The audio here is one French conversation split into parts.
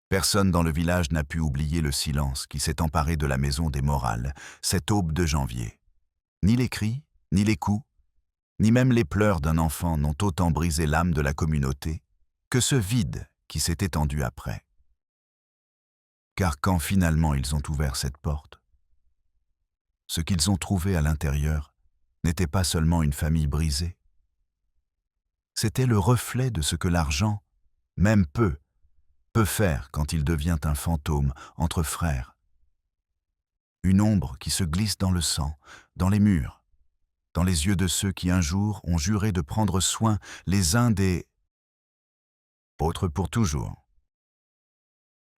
Personne dans le village n'a pu oublier le silence qui s'est emparé de la maison des Morales, cette aube de janvier. Ni les cris, ni les coups, ni même les pleurs d'un enfant n'ont autant brisé l'âme de la communauté que ce vide qui s'est étendu après. Car quand finalement ils ont ouvert cette porte, ce qu'ils ont trouvé à l'intérieur n'était pas seulement une famille brisée. C'était le reflet de ce que l'argent, même peu, peut faire quand il devient un fantôme entre frères. Une ombre qui se glisse dans le sang, dans les murs, dans les yeux de ceux qui un jour ont juré de prendre soin les uns des autres pour toujours.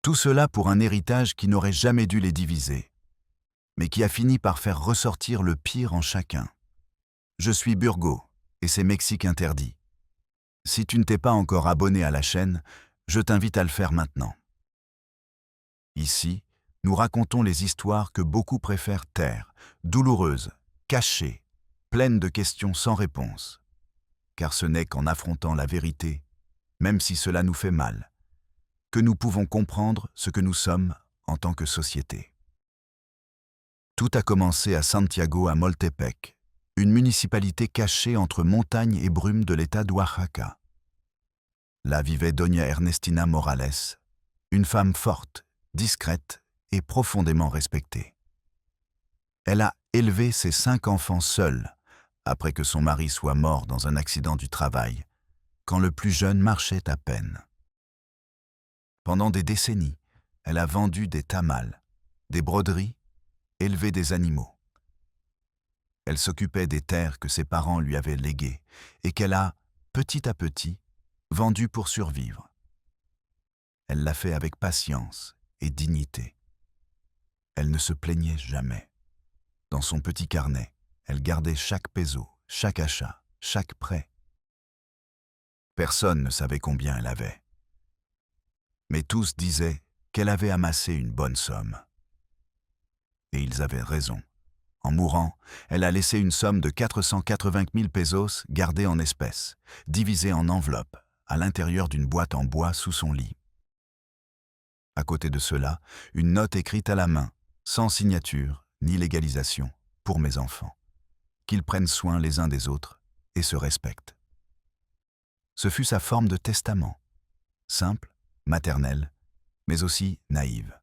Tout cela pour un héritage qui n'aurait jamais dû les diviser, mais qui a fini par faire ressortir le pire en chacun. Je suis Burgo, et c'est Mexique interdit. Si tu ne t'es pas encore abonné à la chaîne, je t'invite à le faire maintenant. Ici, nous racontons les histoires que beaucoup préfèrent taire, douloureuses, cachées, pleines de questions sans réponse. Car ce n'est qu'en affrontant la vérité, même si cela nous fait mal, que nous pouvons comprendre ce que nous sommes en tant que société. Tout a commencé à Santiago à Moltepec, une municipalité cachée entre montagnes et brumes de l'état d'Oaxaca. Là vivait Doña Ernestina Morales, une femme forte, discrète et profondément respectée. Elle a élevé ses 5 enfants seule, après que son mari soit mort dans un accident du travail, quand le plus jeune marchait à peine. Pendant des décennies, elle a vendu des tamales, des broderies, élevé des animaux. Elle s'occupait des terres que ses parents lui avaient léguées et qu'elle a, petit à petit, vendues pour survivre. Elle l'a fait avec patience et dignité. Elle ne se plaignait jamais. Dans son petit carnet, elle gardait chaque peso, chaque achat, chaque prêt. Personne ne savait combien elle avait. Mais tous disaient qu'elle avait amassé une bonne somme. Et ils avaient raison. En mourant, elle a laissé une somme de 480 000 pesos gardée en espèces, divisée en enveloppes, à l'intérieur d'une boîte en bois sous son lit. À côté de cela, une note écrite à la main, sans signature ni légalisation, pour mes enfants, qu'ils prennent soin les uns des autres et se respectent. Ce fut sa forme de testament, simple, maternelle, mais aussi naïve.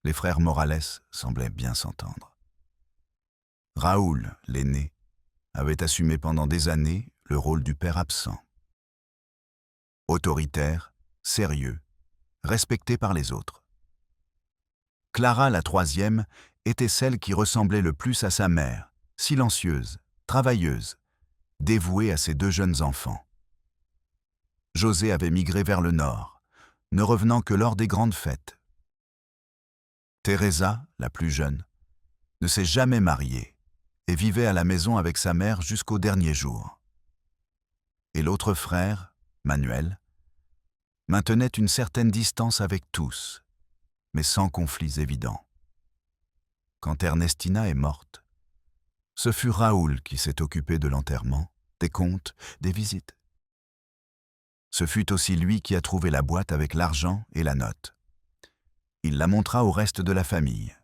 Les frères Morales semblaient bien s'entendre. Raoul, l'aîné, avait assumé pendant des années le rôle du père absent. Autoritaire, sérieux, respecté par les autres. Clara, la 3e, était celle qui ressemblait le plus à sa mère, silencieuse, travailleuse, dévouée à ses 2 jeunes enfants. José avait migré vers le nord, ne revenant que lors des grandes fêtes. Teresa, la plus jeune, ne s'est jamais mariée et vivait à la maison avec sa mère jusqu'au dernier jour. Et l'autre frère, Manuel, maintenait une certaine distance avec tous, mais sans conflits évidents. Quand Ernestina est morte, ce fut Raoul qui s'est occupé de l'enterrement, des comptes, des visites. Ce fut aussi lui qui a trouvé la boîte avec l'argent et la note. Il la montra au reste de la famille,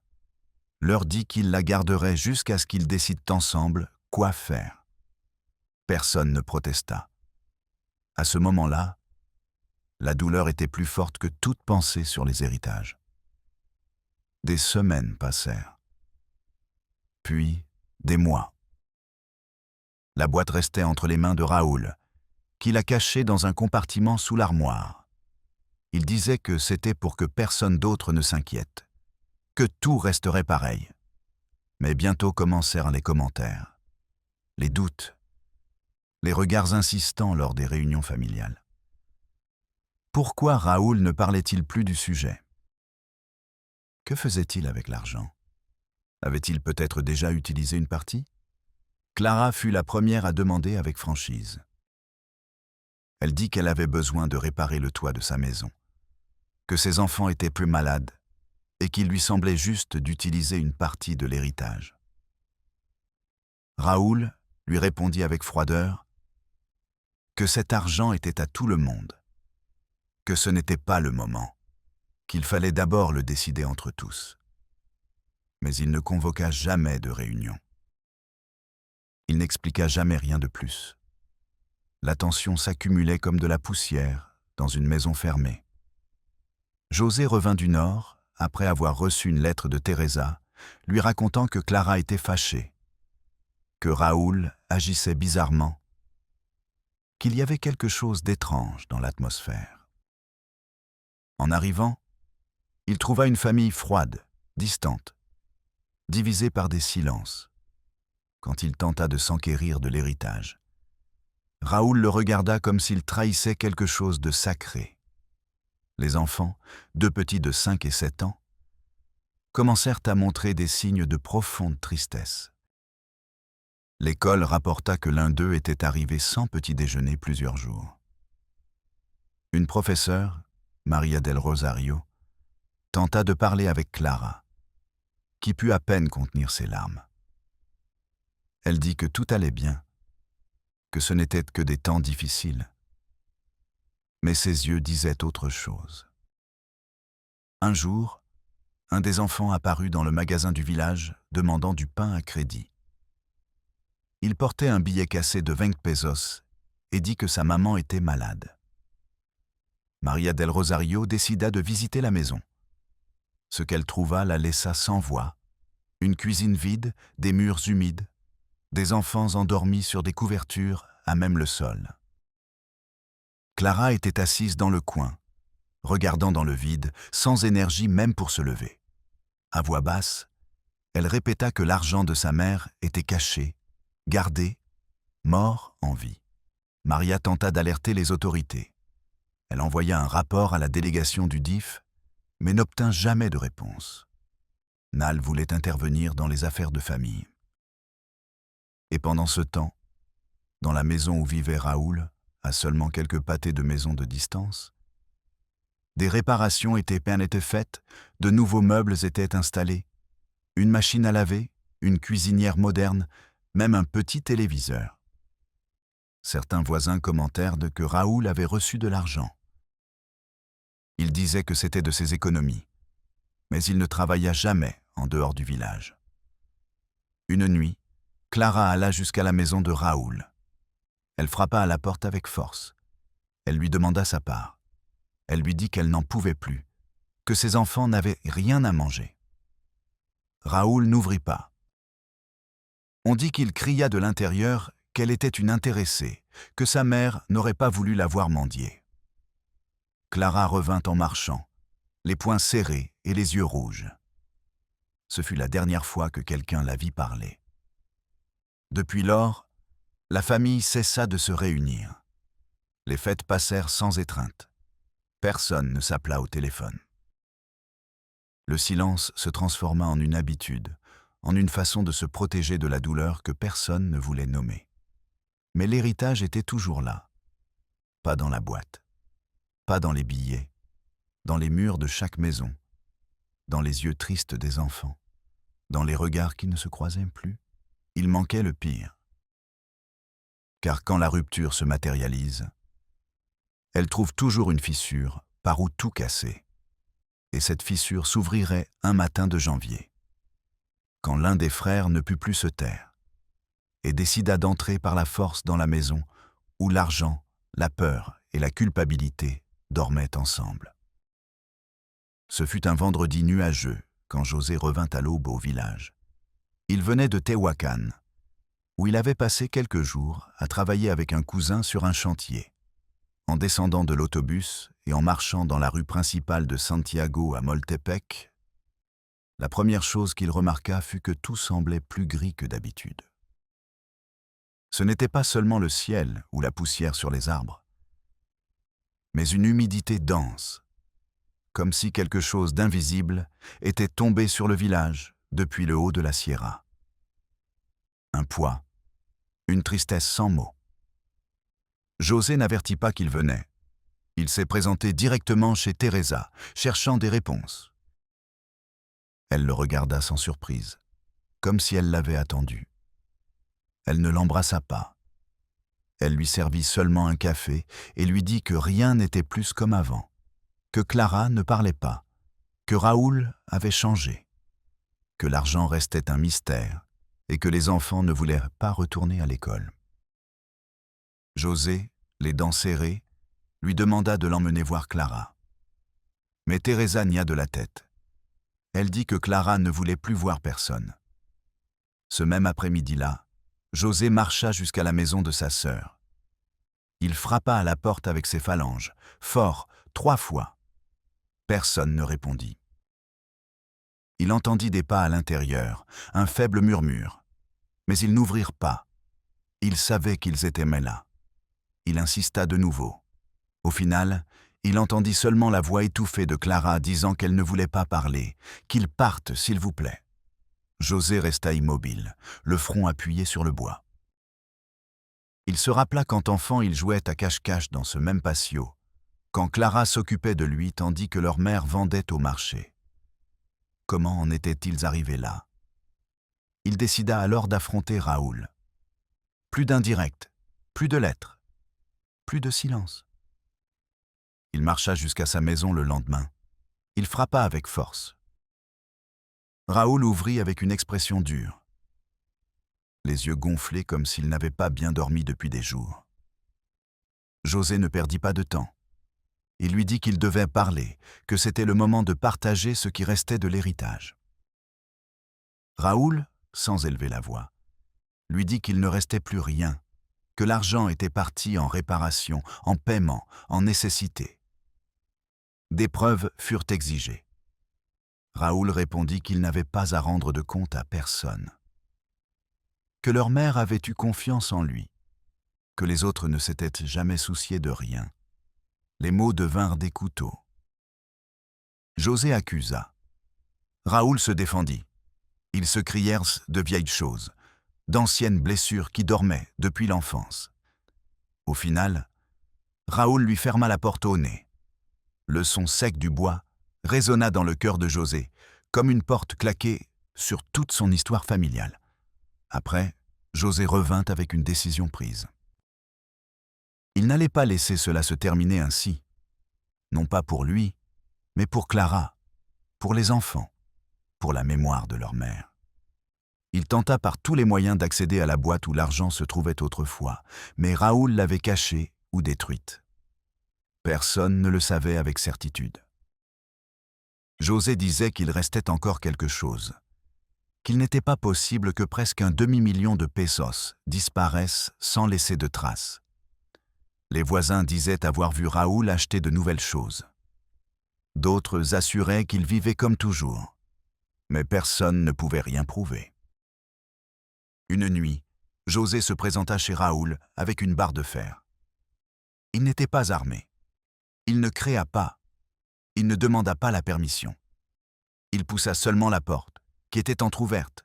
leur dit qu'il la garderait jusqu'à ce qu'ils décident ensemble quoi faire. Personne ne protesta. À ce moment-là, la douleur était plus forte que toute pensée sur les héritages. Des semaines passèrent. Puis, des mois. La boîte restait entre les mains de Raoul, qui la cachait dans un compartiment sous l'armoire. Il disait que c'était pour que personne d'autre ne s'inquiète, que tout resterait pareil. Mais bientôt commencèrent les commentaires, les doutes, les regards insistants lors des réunions familiales. Pourquoi Raoul ne parlait-il plus du sujet? Que faisait-il avec l'argent? Avait-il peut-être déjà utilisé une partie? Clara fut la première à demander avec franchise. Elle dit qu'elle avait besoin de réparer le toit de sa maison, que ses enfants étaient plus malades et qu'il lui semblait juste d'utiliser une partie de l'héritage. Raoul lui répondit avec froideur que cet argent était à tout le monde, que ce n'était pas le moment. qu'il fallait d'abord le décider entre tous. Mais il ne convoqua jamais de réunion. Il n'expliqua jamais rien de plus. La tension s'accumulait comme de la poussière dans une maison fermée. José revint du Nord, après avoir reçu une lettre de Teresa, lui racontant que Clara était fâchée, que Raoul agissait bizarrement, qu'il y avait quelque chose d'étrange dans l'atmosphère. En arrivant, il trouva une famille froide, distante, divisée par des silences. Quand il tenta de s'enquérir de l'héritage, Raoul le regarda comme s'il trahissait quelque chose de sacré. Les enfants, 2 petits de 5 et 7 ans, commencèrent à montrer des signes de profonde tristesse. L'école rapporta que l'un d'eux était arrivé sans petit déjeuner plusieurs jours. Une professeure, Maria del Rosario, tenta de parler avec Clara, qui put à peine contenir ses larmes. Elle dit que tout allait bien, que ce n'était que des temps difficiles. Mais ses yeux disaient autre chose. Un jour, un des enfants apparut dans le magasin du village demandant du pain à crédit. Il portait un billet cassé de 20 pesos et dit que sa maman était malade. Maria del Rosario décida de visiter la maison. Ce qu'elle trouva la laissa sans voix, une cuisine vide, des murs humides, des enfants endormis sur des couvertures à même le sol. Clara était assise dans le coin, regardant dans le vide, sans énergie même pour se lever. À voix basse, elle répéta que l'argent de sa mère était caché, gardé, mort en vie. Maria tenta d'alerter les autorités. Elle envoya un rapport à la délégation du DIF, mais n'obtint jamais de réponse. Nal voulait intervenir dans les affaires de famille. Et pendant ce temps, dans la maison où vivait Raoul, à seulement quelques pâtés de maison de distance, des réparations étaient faites, de nouveaux meubles étaient installés, une machine à laver, une cuisinière moderne, même un petit téléviseur. Certains voisins commentèrent que Raoul avait reçu de l'argent. Il disait que c'était de ses économies, mais il ne travailla jamais en dehors du village. Une nuit, Clara alla jusqu'à la maison de Raoul. Elle frappa à la porte avec force. Elle lui demanda sa part. Elle lui dit qu'elle n'en pouvait plus, que ses enfants n'avaient rien à manger. Raoul n'ouvrit pas. On dit qu'il cria de l'intérieur qu'elle était une intéressée, que sa mère n'aurait pas voulu la voir mendier. Clara revint en marchant, les poings serrés et les yeux rouges. Ce fut la dernière fois que quelqu'un la vit parler. Depuis lors, la famille cessa de se réunir. Les fêtes passèrent sans étreinte. Personne ne s'appela au téléphone. Le silence se transforma en une habitude, en une façon de se protéger de la douleur que personne ne voulait nommer. Mais l'héritage était toujours là. Pas dans la boîte, pas dans les billets, dans les murs de chaque maison, dans les yeux tristes des enfants, dans les regards qui ne se croisaient plus. Il manquait le pire. Car quand la rupture se matérialise, elle trouve toujours une fissure par où tout casser. Et cette fissure s'ouvrirait un matin de janvier, quand l'un des frères ne put plus se taire, et décida d'entrer par la force dans la maison où l'argent, la peur et la culpabilité dormaient ensemble. Ce fut un vendredi nuageux quand José revint à l'aube au village. Il venait de Tehuacan, où il avait passé quelques jours à travailler avec un cousin sur un chantier. En descendant de l'autobus et en marchant dans la rue principale de Santiago à Moltepec, la première chose qu'il remarqua fut que tout semblait plus gris que d'habitude. Ce n'était pas seulement le ciel ou la poussière sur les arbres, mais une humidité dense, comme si quelque chose d'invisible était tombé sur le village depuis le haut de la sierra. Un poids, une tristesse sans mots. José n'avertit pas qu'il venait. Il s'est présenté directement chez Teresa, cherchant des réponses. Elle le regarda sans surprise, comme si elle l'avait attendu. Elle ne l'embrassa pas. Elle lui servit seulement un café et lui dit que rien n'était plus comme avant, que Clara ne parlait pas, que Raoul avait changé, que l'argent restait un mystère et que les enfants ne voulaient pas retourner à l'école. José, les dents serrées, lui demanda de l'emmener voir Clara. Mais Teresa nia de la tête. Elle dit que Clara ne voulait plus voir personne. Ce même après-midi-là, José marcha jusqu'à la maison de sa sœur. Il frappa à la porte avec ses phalanges, fort, 3 fois. Personne ne répondit. Il entendit des pas à l'intérieur, un faible murmure. Mais ils n'ouvrirent pas. Il savait qu'ils étaient là. Il insista de nouveau. Au final, il entendit seulement la voix étouffée de Clara disant qu'elle ne voulait pas parler, qu'il parte, s'il vous plaît. José resta immobile, le front appuyé sur le bois. Il se rappela quand enfant il jouait à cache-cache dans ce même patio, quand Clara s'occupait de lui tandis que leur mère vendait au marché. Comment en étaient-ils arrivés là? Il décida alors d'affronter Raoul. Plus d'indirect, plus de lettres, plus de silence. Il marcha jusqu'à sa maison le lendemain. Il frappa avec force. Raoul ouvrit avec une expression dure, les yeux gonflés comme s'il n'avait pas bien dormi depuis des jours. José ne perdit pas de temps. Il lui dit qu'il devait parler, que c'était le moment de partager ce qui restait de l'héritage. Raoul, sans élever la voix, lui dit qu'il ne restait plus rien, que l'argent était parti en réparation, en paiement, en nécessité. Des preuves furent exigées. Raoul répondit qu'il n'avait pas à rendre de compte à personne, que leur mère avait eu confiance en lui, que les autres ne s'étaient jamais souciés de rien. Les mots devinrent des couteaux. José accusa. Raoul se défendit. Ils se crièrent de vieilles choses, d'anciennes blessures qui dormaient depuis l'enfance. Au final, Raoul lui ferma la porte au nez. Le son sec du bois résonna dans le cœur de José, comme une porte claquée sur toute son histoire familiale. Après, José revint avec une décision prise. Il n'allait pas laisser cela se terminer ainsi. Non pas pour lui, mais pour Clara, pour les enfants, pour la mémoire de leur mère. Il tenta par tous les moyens d'accéder à la boîte où l'argent se trouvait autrefois, mais Raoul l'avait cachée ou détruite. Personne ne le savait avec certitude. José disait qu'il restait encore quelque chose, qu'il n'était pas possible que presque un demi-million de pesos disparaissent sans laisser de traces. Les voisins disaient avoir vu Raoul acheter de nouvelles choses. D'autres assuraient qu'il vivait comme toujours, mais personne ne pouvait rien prouver. Une nuit, José se présenta chez Raoul avec une barre de fer. Il n'était pas armé. Il ne créa pas. Il ne demanda pas la permission. Il poussa seulement la porte, qui était entr'ouverte,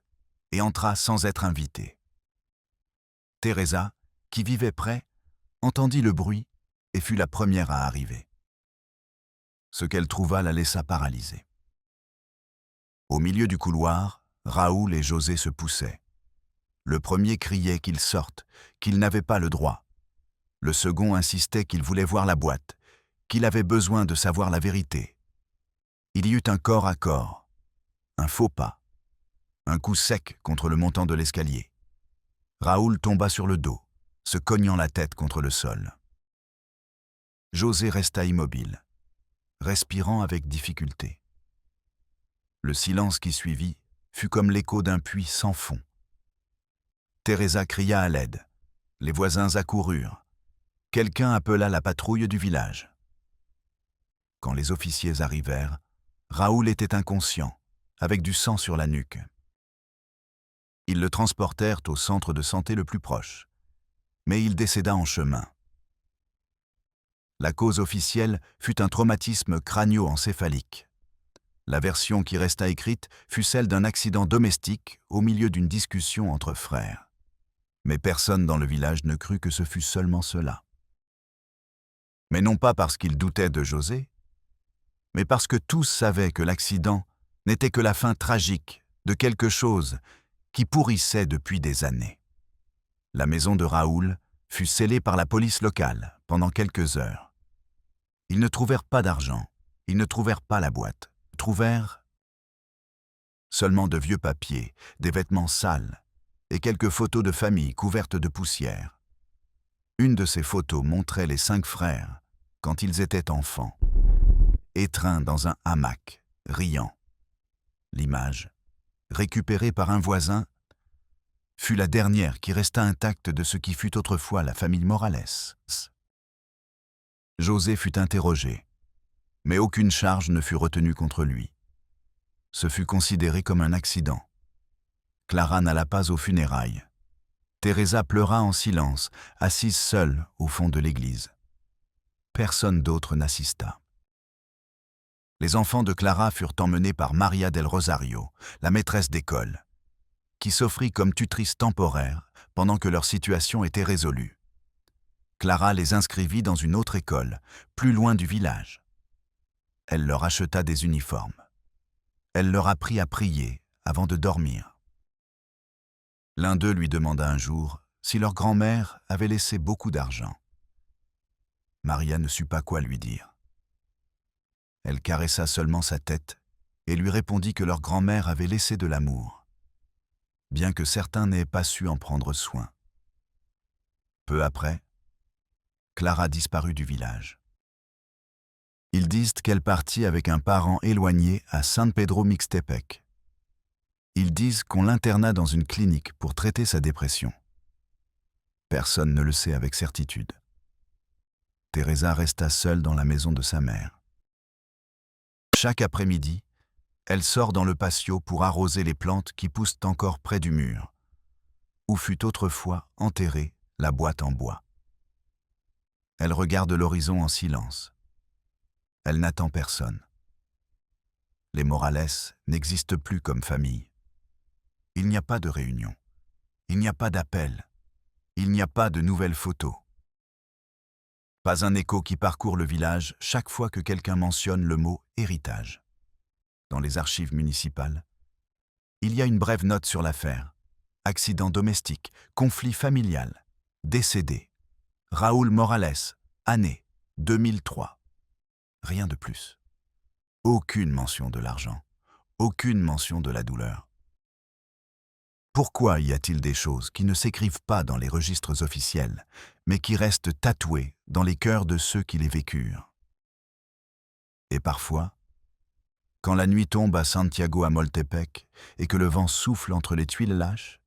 et entra sans être invité. Teresa, qui vivait près, entendit le bruit et fut la première à arriver. Ce qu'elle trouva la laissa paralysée. Au milieu du couloir, Raoul et José se poussaient. Le premier criait qu'il sorte, qu'il n'avait pas le droit. Le second insistait qu'il voulait voir la boîte, qu'il avait besoin de savoir la vérité. Il y eut un corps à corps, un faux pas, un coup sec contre le montant de l'escalier. Raoul tomba sur le dos, se cognant la tête contre le sol. José resta immobile, respirant avec difficulté. Le silence qui suivit fut comme l'écho d'un puits sans fond. Teresa cria à l'aide. Les voisins accoururent. Quelqu'un appela la patrouille du village. Quand les officiers arrivèrent, Raoul était inconscient, avec du sang sur la nuque. Ils le transportèrent au centre de santé le plus proche, mais il décéda en chemin. La cause officielle fut un traumatisme crânio-encéphalique. La version qui resta écrite fut celle d'un accident domestique au milieu d'une discussion entre frères. Mais personne dans le village ne crut que ce fût seulement cela. Mais non pas parce qu'ils doutaient de José, mais parce que tous savaient que l'accident n'était que la fin tragique de quelque chose qui pourrissait depuis des années. La maison de Raoul fut scellée par la police locale pendant quelques heures. Ils ne trouvèrent pas d'argent, ils ne trouvèrent pas la boîte. trouvèrent seulement de vieux papiers, des vêtements sales et quelques photos de famille couvertes de poussière. Une de ces photos montrait les 5 frères quand ils étaient enfants, étreints dans un hamac, riant. L'image, récupérée par un voisin, fut la dernière qui resta intacte de ce qui fut autrefois la famille Morales. José fut interrogé, mais aucune charge ne fut retenue contre lui. Ce fut considéré comme un accident. Clara n'alla pas aux funérailles. Teresa pleura en silence, assise seule au fond de l'église. Personne d'autre n'assista. Les enfants de Clara furent emmenés par Maria del Rosario, la maîtresse d'école, qui s'offrit comme tutrice temporaire pendant que leur situation était résolue. Clara les inscrivit dans une autre école, plus loin du village. Elle leur acheta des uniformes. Elle leur apprit à prier avant de dormir. L'un d'eux lui demanda un jour si leur grand-mère avait laissé beaucoup d'argent. Maria ne sut pas quoi lui dire. Elle caressa seulement sa tête et lui répondit que leur grand-mère avait laissé de l'amour, bien que certains n'aient pas su en prendre soin. Peu après, Clara disparut du village. Ils disent qu'elle partit avec un parent éloigné à San Pedro Mixtepec. Ils disent qu'on l'interna dans une clinique pour traiter sa dépression. Personne ne le sait avec certitude. Teresa resta seule dans la maison de sa mère. Chaque après-midi, elle sort dans le patio pour arroser les plantes qui poussent encore près du mur, où fut autrefois enterrée la boîte en bois. Elle regarde l'horizon en silence. Elle n'attend personne. Les Morales n'existent plus comme famille. Il n'y a pas de réunion. Il n'y a pas d'appel. Il n'y a pas de nouvelles photos. Pas un écho qui parcourt le village chaque fois que quelqu'un mentionne le mot « héritage ». Dans les archives municipales, il y a une brève note sur l'affaire. Accident domestique, conflit familial, décédé. Raúl Morales, année 2003. Rien de plus. Aucune mention de l'argent, aucune mention de la douleur. Pourquoi y a-t-il des choses qui ne s'écrivent pas dans les registres officiels, mais qui restent tatouées dans les cœurs de ceux qui les vécurent? Et parfois, quand la nuit tombe à Santiago Amoltepec et que le vent souffle entre les tuiles lâches,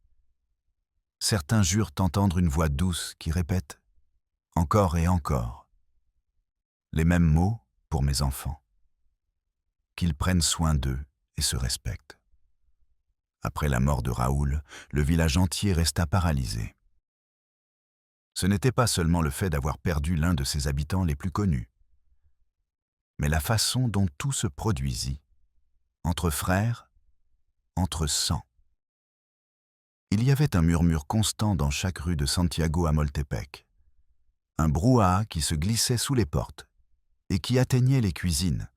certains jurent entendre une voix douce qui répète encore et encore les mêmes mots pour mes enfants, qu'ils prennent soin d'eux et se respectent. Après la mort de Raúl, le village entier resta paralysé. Ce n'était pas seulement le fait d'avoir perdu l'un de ses habitants les plus connus, mais la façon dont tout se produisit, entre frères, entre sang. Il y avait un murmure constant dans chaque rue de Santiago Amoltepec, un brouhaha qui se glissait sous les portes et qui atteignait les cuisines,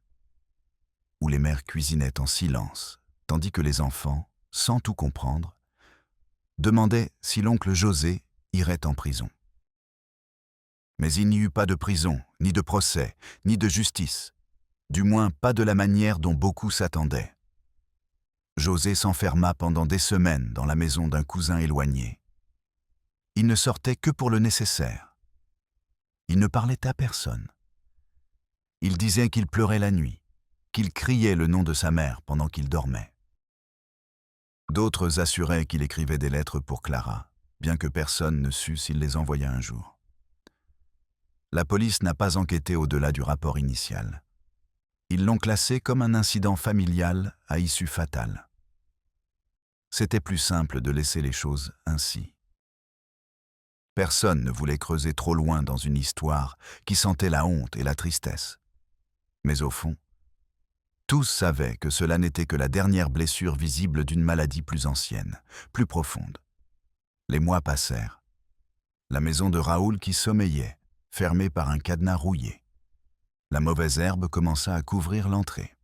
où les mères cuisinaient en silence, tandis que les enfants, sans tout comprendre, demandaient si l'oncle José irait en prison. Mais il n'y eut pas de prison, ni de procès, ni de justice, du moins pas de la manière dont beaucoup s'attendaient. José s'enferma pendant des semaines dans la maison d'un cousin éloigné. Il ne sortait que pour le nécessaire. Il ne parlait à personne. Il disait qu'il pleurait la nuit, qu'il criait le nom de sa mère pendant qu'il dormait. D'autres assuraient qu'il écrivait des lettres pour Clara, bien que personne ne sût s'il les envoya un jour. La police n'a pas enquêté au-delà du rapport initial. Ils l'ont classé comme un incident familial à issue fatale. C'était plus simple de laisser les choses ainsi. Personne ne voulait creuser trop loin dans une histoire qui sentait la honte et la tristesse. Mais au fond, tous savaient que cela n'était que la dernière blessure visible d'une maladie plus ancienne, plus profonde. Les mois passèrent. La maison de Raúl qui sommeillait, fermée par un cadenas rouillé. La mauvaise herbe commença à couvrir l'entrée.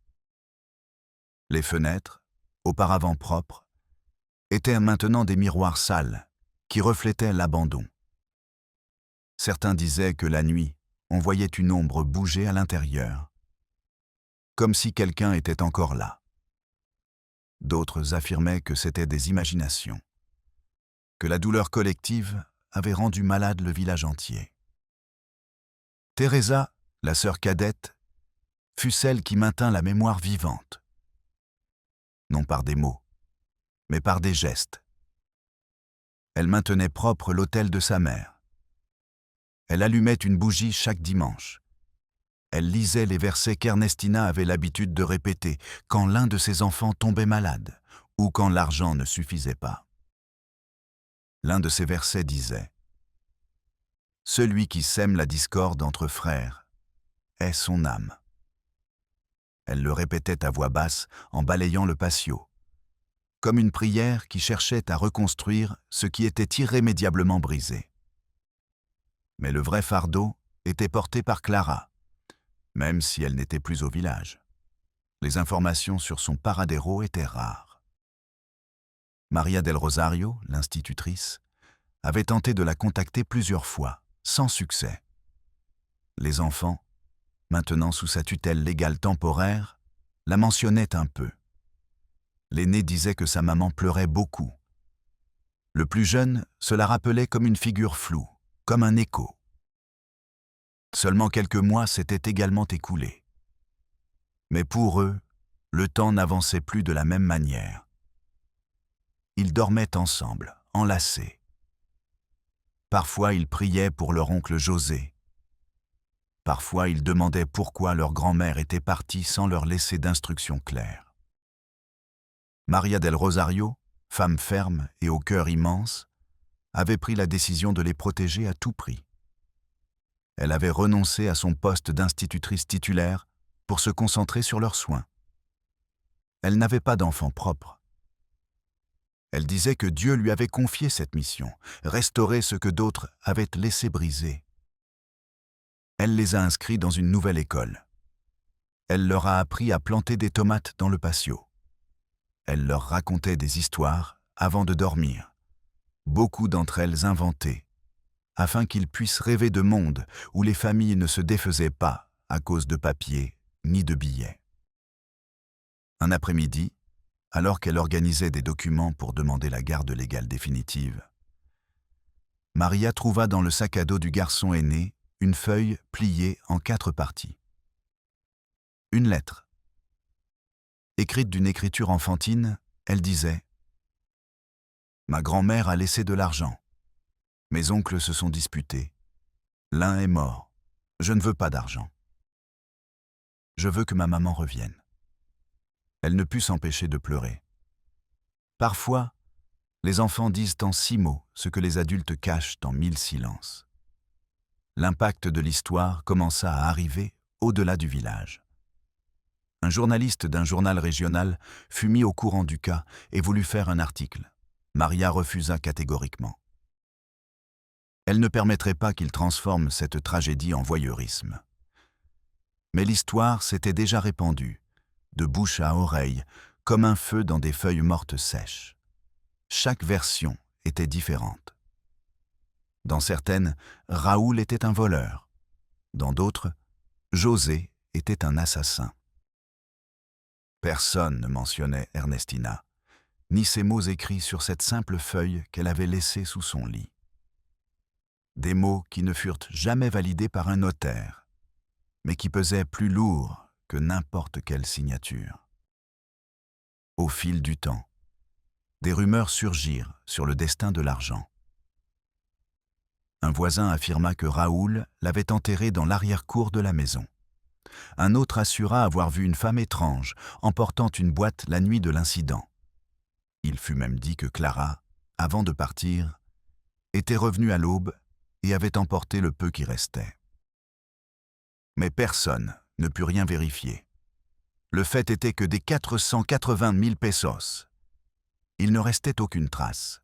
Les fenêtres, auparavant propres, étaient maintenant des miroirs sales qui reflétaient l'abandon. Certains disaient que la nuit, on voyait une ombre bouger à l'intérieur. comme si quelqu'un était encore là. D'autres affirmaient que c'était des imaginations, que la douleur collective avait rendu malade le village entier. Teresa, la sœur cadette, fut celle qui maintint la mémoire vivante, non par des mots, mais par des gestes. Elle maintenait propre l'autel de sa mère. Elle allumait une bougie chaque dimanche. Elle lisait les versets qu'Ernestina avait l'habitude de répéter quand l'un de ses enfants tombait malade ou quand l'argent ne suffisait pas. L'un de ces versets disait « Celui qui sème la discorde entre frères est son âme ». Elle le répétait à voix basse en balayant le patio, comme une prière qui cherchait à reconstruire ce qui était irrémédiablement brisé. Mais le vrai fardeau était porté par Clara, même si elle n'était plus au village. Les informations sur son paradero étaient rares. Maria del Rosario, l'institutrice, avait tenté de la contacter plusieurs fois, sans succès. Les enfants, maintenant sous sa tutelle légale temporaire, la mentionnaient un peu. L'aîné disait que sa maman pleurait beaucoup. Le plus jeune se la rappelait comme une figure floue, comme un écho. Seulement quelques mois s'étaient également écoulés. Mais pour eux, le temps n'avançait plus de la même manière. Ils dormaient ensemble, enlacés. Parfois ils priaient pour leur oncle José. Parfois ils demandaient pourquoi leur grand-mère était partie sans leur laisser d'instructions claires. Maria del Rosario, femme ferme et au cœur immense, avait pris la décision de les protéger à tout prix. Elle avait renoncé à son poste d'institutrice titulaire pour se concentrer sur leurs soins. Elle n'avait pas d'enfant propre. Elle disait que Dieu lui avait confié cette mission, restaurer ce que d'autres avaient laissé briser. Elle les a inscrits dans une nouvelle école. Elle leur a appris à planter des tomates dans le patio. Elle leur racontait des histoires avant de dormir, beaucoup d'entre elles inventées, afin qu'ils puissent rêver de mondes où les familles ne se défaisaient pas à cause de papier ni de billets. Un après-midi, alors qu'elle organisait des documents pour demander la garde légale définitive, Maria trouva dans le sac à dos du garçon aîné une feuille pliée en 4 parties. Une lettre. Écrite d'une écriture enfantine, elle disait « Ma grand-mère a laissé de l'argent. Mes oncles se sont disputés. L'un est mort. Je ne veux pas d'argent. Je veux que ma maman revienne. » Elle ne put s'empêcher de pleurer. Parfois, les enfants disent en 6 mots ce que les adultes cachent en 1000 silences. L'impact de l'histoire commença à arriver au-delà du village. Un journaliste d'un journal régional fut mis au courant du cas et voulut faire un article. Maria refusa catégoriquement. Elle ne permettrait pas qu'il transforme cette tragédie en voyeurisme. Mais l'histoire s'était déjà répandue, de bouche à oreille, comme un feu dans des feuilles mortes sèches. Chaque version était différente. Dans certaines, Raoul était un voleur. Dans d'autres, José était un assassin. Personne ne mentionnait Ernestina, ni ces mots écrits sur cette simple feuille qu'elle avait laissée sous son lit. Des mots qui ne furent jamais validés par un notaire, mais qui pesaient plus lourd que n'importe quelle signature. Au fil du temps, des rumeurs surgirent sur le destin de l'argent. Un voisin affirma que Raoul l'avait enterré dans l'arrière-cour de la maison. Un autre assura avoir vu une femme étrange emportant une boîte la nuit de l'incident. Il fut même dit que Clara, avant de partir, était revenue à l'aube et avait emporté le peu qui restait. Mais personne ne put rien vérifier. Le fait était que des 480 000 pesos, il ne restait aucune trace.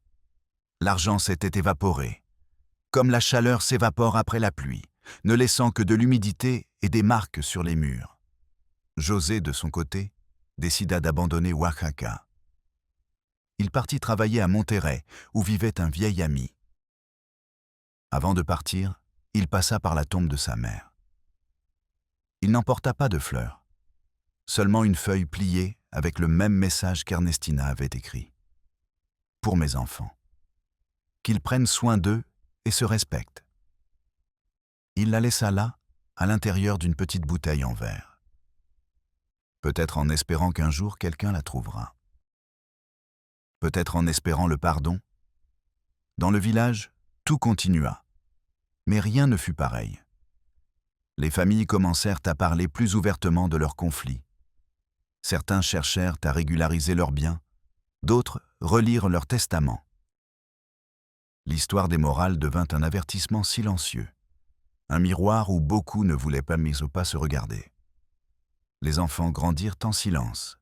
L'argent s'était évaporé, comme la chaleur s'évapore après la pluie, ne laissant que de l'humidité et des marques sur les murs. José, de son côté, décida d'abandonner Oaxaca. Il partit travailler à Monterrey, où vivait un vieil ami. Avant de partir, il passa par la tombe de sa mère. Il n'emporta pas de fleurs, seulement une feuille pliée avec le même message qu'Ernestina avait écrit. Pour mes enfants. Qu'ils prennent soin d'eux et se respectent. Il la laissa là, à l'intérieur d'une petite bouteille en verre. Peut-être en espérant qu'un jour quelqu'un la trouvera. Peut-être en espérant le pardon. Dans le village, tout continua. Mais rien ne fut pareil. Les familles commencèrent à parler plus ouvertement de leurs conflits. Certains cherchèrent à régulariser leurs biens, d'autres relirent leur testament. L'histoire des morales devint un avertissement silencieux, un miroir où beaucoup ne voulaient pas mais au pas se regarder. Les enfants grandirent en silence.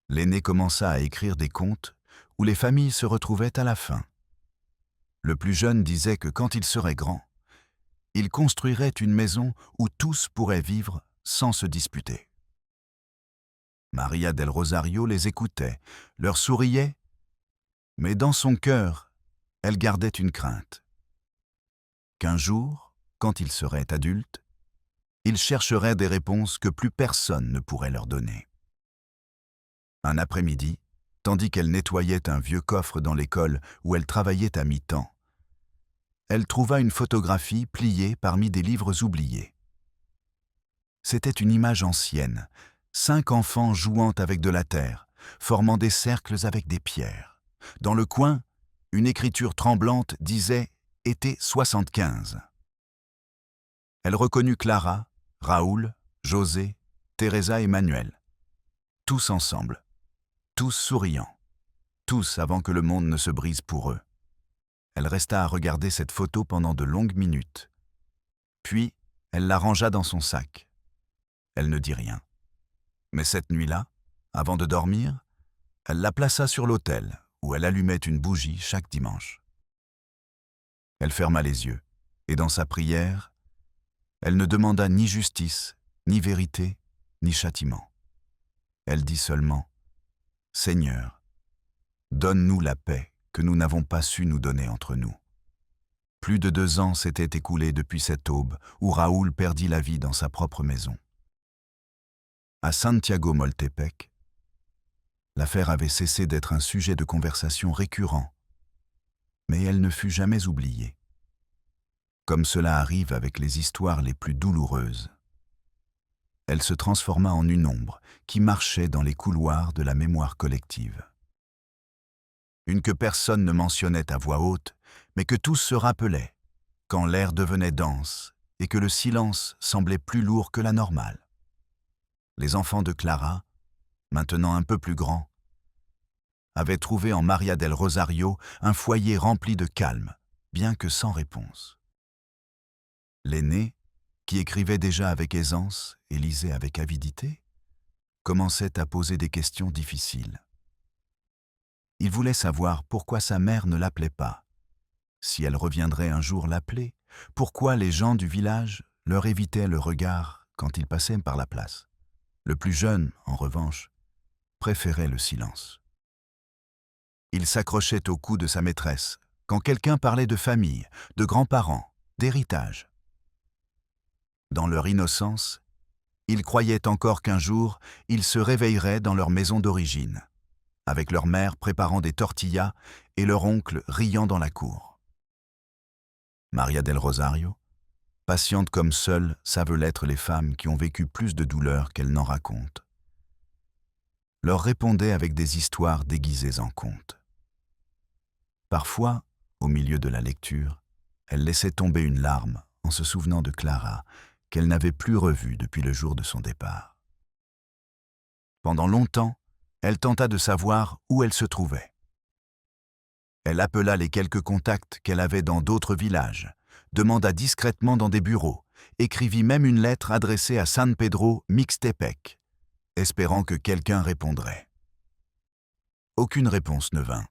L'aîné commença à écrire des contes où les familles se retrouvaient à la fin. Le plus jeune disait que quand il serait grand, il construirait une maison où tous pourraient vivre sans se disputer. Maria del Rosario les écoutait, leur souriait, mais dans son cœur, elle gardait une crainte. Qu'un jour, quand ils seraient adultes, ils chercheraient des réponses que plus personne ne pourrait leur donner. Un après-midi, tandis qu'elle nettoyait un vieux coffre dans l'école où elle travaillait à mi-temps, elle trouva une photographie pliée parmi des livres oubliés. C'était une image ancienne, 5 enfants jouant avec de la terre, formant des cercles avec des pierres. Dans le coin, une écriture tremblante disait « Été 75 ». Elle reconnut Clara, Raoul, José, Teresa et Manuel. Tous ensemble, tous souriants, tous avant que le monde ne se brise pour eux. Elle resta à regarder cette photo pendant de longues minutes. Puis, elle la rangea dans son sac. Elle ne dit rien. Mais cette nuit-là, avant de dormir, elle la plaça sur l'autel, où elle allumait une bougie chaque dimanche. Elle ferma les yeux, et dans sa prière, elle ne demanda ni justice, ni vérité, ni châtiment. Elle dit seulement « Seigneur, donne-nous la paix que nous n'avons pas su nous donner entre nous. » Plus de 2 ans s'étaient écoulés depuis cette aube où Raoul perdit la vie dans sa propre maison. À Santiago Moltepec, l'affaire avait cessé d'être un sujet de conversation récurrent, mais elle ne fut jamais oubliée. Comme cela arrive avec les histoires les plus douloureuses, elle se transforma en une ombre qui marchait dans les couloirs de la mémoire collective. Une que personne ne mentionnait à voix haute, mais que tous se rappelaient, quand l'air devenait dense et que le silence semblait plus lourd que la normale. Les enfants de Clara, maintenant un peu plus grands, avaient trouvé en Maria del Rosario un foyer rempli de calme, bien que sans réponse. L'aîné, qui écrivait déjà avec aisance et lisait avec avidité, commençait à poser des questions difficiles. Il voulait savoir pourquoi sa mère ne l'appelait pas, si elle reviendrait un jour l'appeler, pourquoi les gens du village leur évitaient le regard quand ils passaient par la place. Le plus jeune, en revanche, préférait le silence. Il s'accrochait au cou de sa maîtresse quand quelqu'un parlait de famille, de grands-parents, d'héritage. Dans leur innocence, ils croyaient encore qu'un jour, ils se réveilleraient dans leur maison d'origine, avec leur mère préparant des tortillas et leur oncle riant dans la cour. Maria del Rosario, patiente comme seules savent l'être les femmes qui ont vécu plus de douleur qu'elles n'en racontent, leur répondait avec des histoires déguisées en contes. Parfois, au milieu de la lecture, elle laissait tomber une larme en se souvenant de Clara, qu'elle n'avait plus revue depuis le jour de son départ. Pendant longtemps, elle tenta de savoir où elle se trouvait. Elle appela les quelques contacts qu'elle avait dans d'autres villages, demanda discrètement dans des bureaux, écrivit même une lettre adressée à San Pedro Mixtepec, espérant que quelqu'un répondrait. Aucune réponse ne vint.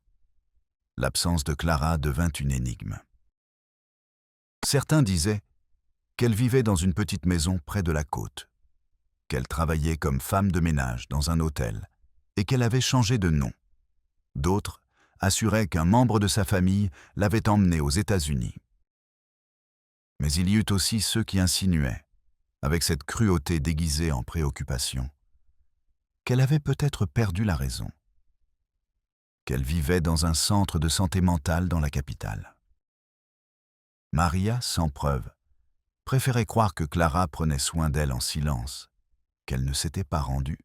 L'absence de Clara devint une énigme. Certains disaient qu'elle vivait dans une petite maison près de la côte, qu'elle travaillait comme femme de ménage dans un hôtel et qu'elle avait changé de nom. D'autres assuraient qu'un membre de sa famille l'avait emmenée aux États-Unis. Mais il y eut aussi ceux qui insinuaient, avec cette cruauté déguisée en préoccupation, qu'elle avait peut-être perdu la raison, qu'elle vivait dans un centre de santé mentale dans la capitale. Maria, sans preuve, préférait croire que Clara prenait soin d'elle en silence, qu'elle ne s'était pas rendue,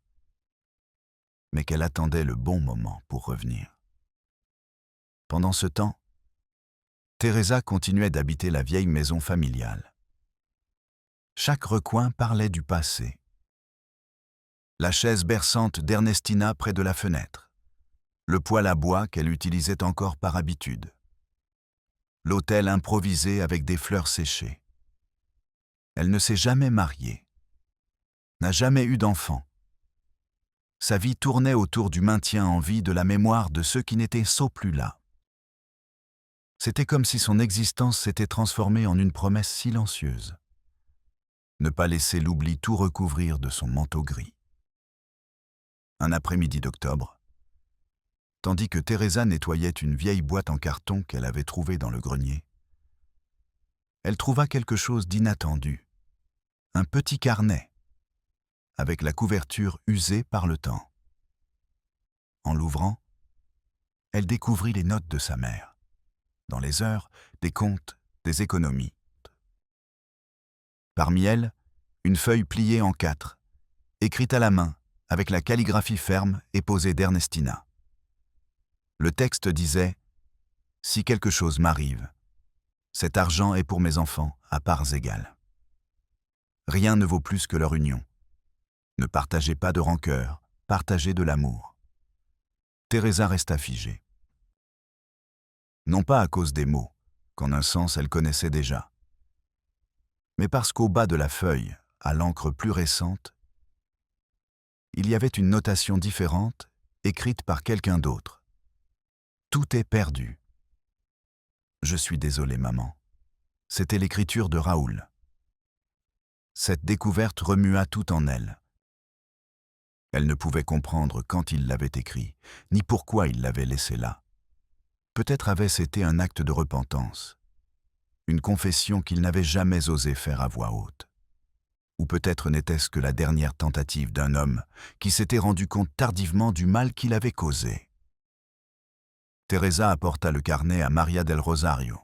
mais qu'elle attendait le bon moment pour revenir. Pendant ce temps, Teresa continuait d'habiter la vieille maison familiale. Chaque recoin parlait du passé. La chaise berçante d'Ernestina près de la fenêtre, le poêle à bois qu'elle utilisait encore par habitude, l'autel improvisé avec des fleurs séchées. Elle ne s'est jamais mariée, n'a jamais eu d'enfant. Sa vie tournait autour du maintien en vie de la mémoire de ceux qui n'étaient plus là. C'était comme si son existence s'était transformée en une promesse silencieuse. Ne pas laisser l'oubli tout recouvrir de son manteau gris. Un après-midi d'octobre, tandis que Teresa nettoyait une vieille boîte en carton qu'elle avait trouvée dans le grenier, elle trouva quelque chose d'inattendu, un petit carnet, avec la couverture usée par le temps. En l'ouvrant, elle découvrit les notes de sa mère, dans les heures, des comptes, des économies. Parmi elles, une feuille pliée en 4, écrite à la main, avec la calligraphie ferme et posée d'Ernestina. Le texte disait « Si quelque chose m'arrive, cet argent est pour mes enfants à parts égales. Rien ne vaut plus que leur union. Ne partagez pas de rancœur, partagez de l'amour. » Teresa resta figée. Non pas à cause des mots, qu'en un sens elle connaissait déjà, mais parce qu'au bas de la feuille, à l'encre plus récente, il y avait une notation différente, écrite par quelqu'un d'autre. « Tout est perdu. » « Je suis désolé, maman. » C'était l'écriture de Raoul. Cette découverte remua tout en elle. Elle ne pouvait comprendre quand il l'avait écrit, ni pourquoi il l'avait laissé là. Peut-être avait-ce été un acte de repentance, une confession qu'il n'avait jamais osé faire à voix haute. Ou peut-être n'était-ce que la dernière tentative d'un homme qui s'était rendu compte tardivement du mal qu'il avait causé. Teresa apporta le carnet à Maria del Rosario.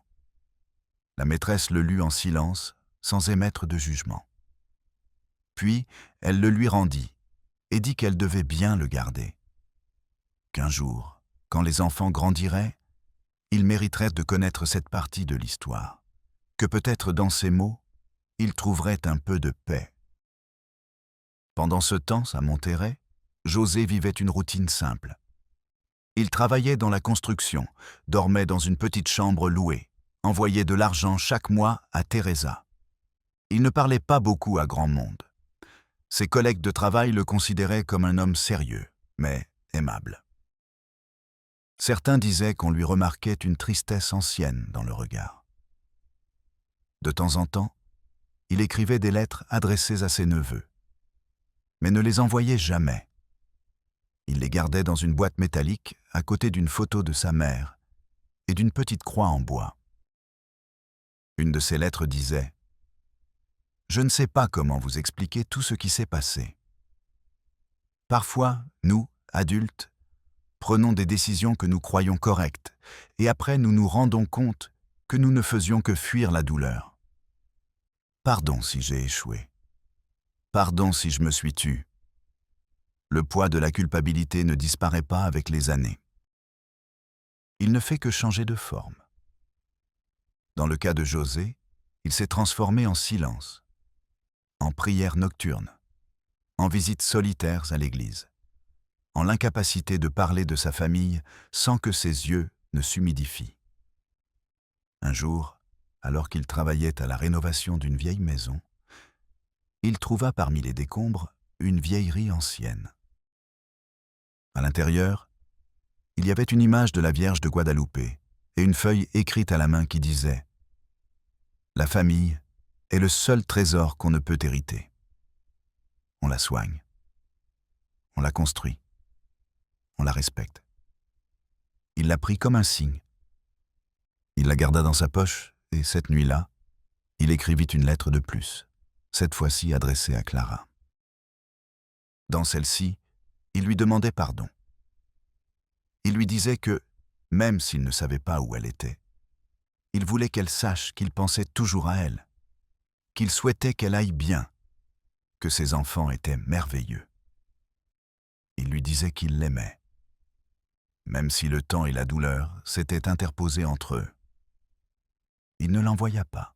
La maîtresse le lut en silence, sans émettre de jugement. Puis, elle le lui rendit et dit qu'elle devait bien le garder. Qu'un jour, quand les enfants grandiraient, ils mériteraient de connaître cette partie de l'histoire, que peut-être dans ces mots, ils trouveraient un peu de paix. Pendant ce temps, à Monterrey, José vivait une routine simple. Il travaillait dans la construction, dormait dans une petite chambre louée, envoyait de l'argent chaque mois à Teresa. Il ne parlait pas beaucoup à grand monde. Ses collègues de travail le considéraient comme un homme sérieux, mais aimable. Certains disaient qu'on lui remarquait une tristesse ancienne dans le regard. De temps en temps, il écrivait des lettres adressées à ses neveux, mais ne les envoyait jamais. Il les gardait dans une boîte métallique à côté d'une photo de sa mère et d'une petite croix en bois. Une de ses lettres disait « Je ne sais pas comment vous expliquer tout ce qui s'est passé. Parfois, nous, adultes, prenons des décisions que nous croyons correctes et après nous nous rendons compte que nous ne faisions que fuir la douleur. Pardon si j'ai échoué. Pardon si je me suis tue. Le poids de la culpabilité ne disparaît pas avec les années. Il ne fait que changer de forme. Dans le cas de José, il s'est transformé en silence, en prière nocturne, en visites solitaires à l'église, en l'incapacité de parler de sa famille sans que ses yeux ne s'humidifient. Un jour, alors qu'il travaillait à la rénovation d'une vieille maison, il trouva parmi les décombres une vieillerie ancienne. À l'intérieur, il y avait une image de la Vierge de Guadalupe et une feuille écrite à la main qui disait « La famille est le seul trésor qu'on ne peut hériter. On la soigne, on la construit, on la respecte. » Il la prit comme un signe. Il la garda dans sa poche et cette nuit-là, il écrivit une lettre de plus, cette fois-ci adressée à Clara. Dans celle-ci, il lui demandait pardon. Il lui disait que, même s'il ne savait pas où elle était, il voulait qu'elle sache qu'il pensait toujours à elle, qu'il souhaitait qu'elle aille bien, que ses enfants étaient merveilleux. Il lui disait qu'il l'aimait, même si le temps et la douleur s'étaient interposés entre eux. Il ne l'envoya pas.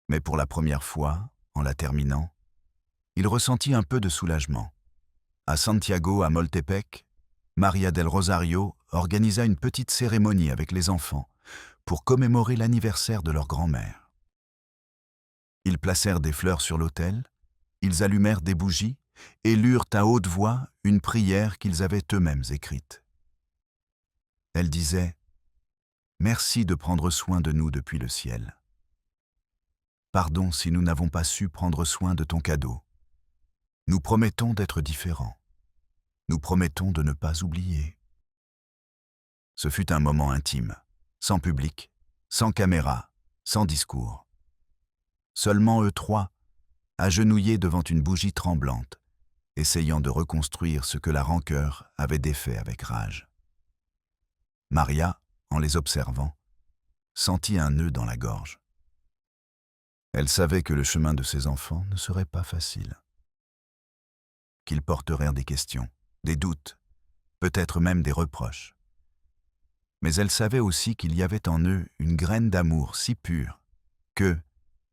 Mais pour la première fois, en la terminant, il ressentit un peu de soulagement. À Santiago, à Moltepec, Maria del Rosario organisa une petite cérémonie avec les enfants pour commémorer l'anniversaire de leur grand-mère. Ils placèrent des fleurs sur l'autel, ils allumèrent des bougies et lurent à haute voix une prière qu'ils avaient eux-mêmes écrite. Elle disait « Merci de prendre soin de nous depuis le ciel. Pardon si nous n'avons pas su prendre soin de ton cadeau. Nous promettons d'être différents. Nous promettons de ne pas oublier. » Ce fut un moment intime, sans public, sans caméra, sans discours. Seulement eux trois, agenouillés devant une bougie tremblante, essayant de reconstruire ce que la rancœur avait défait avec rage. Maria, en les observant, sentit un nœud dans la gorge. Elle savait que le chemin de ses enfants ne serait pas facile, qu'ils porteraient des questions, des doutes, peut-être même des reproches. Mais elle savait aussi qu'il y avait en eux une graine d'amour si pure que,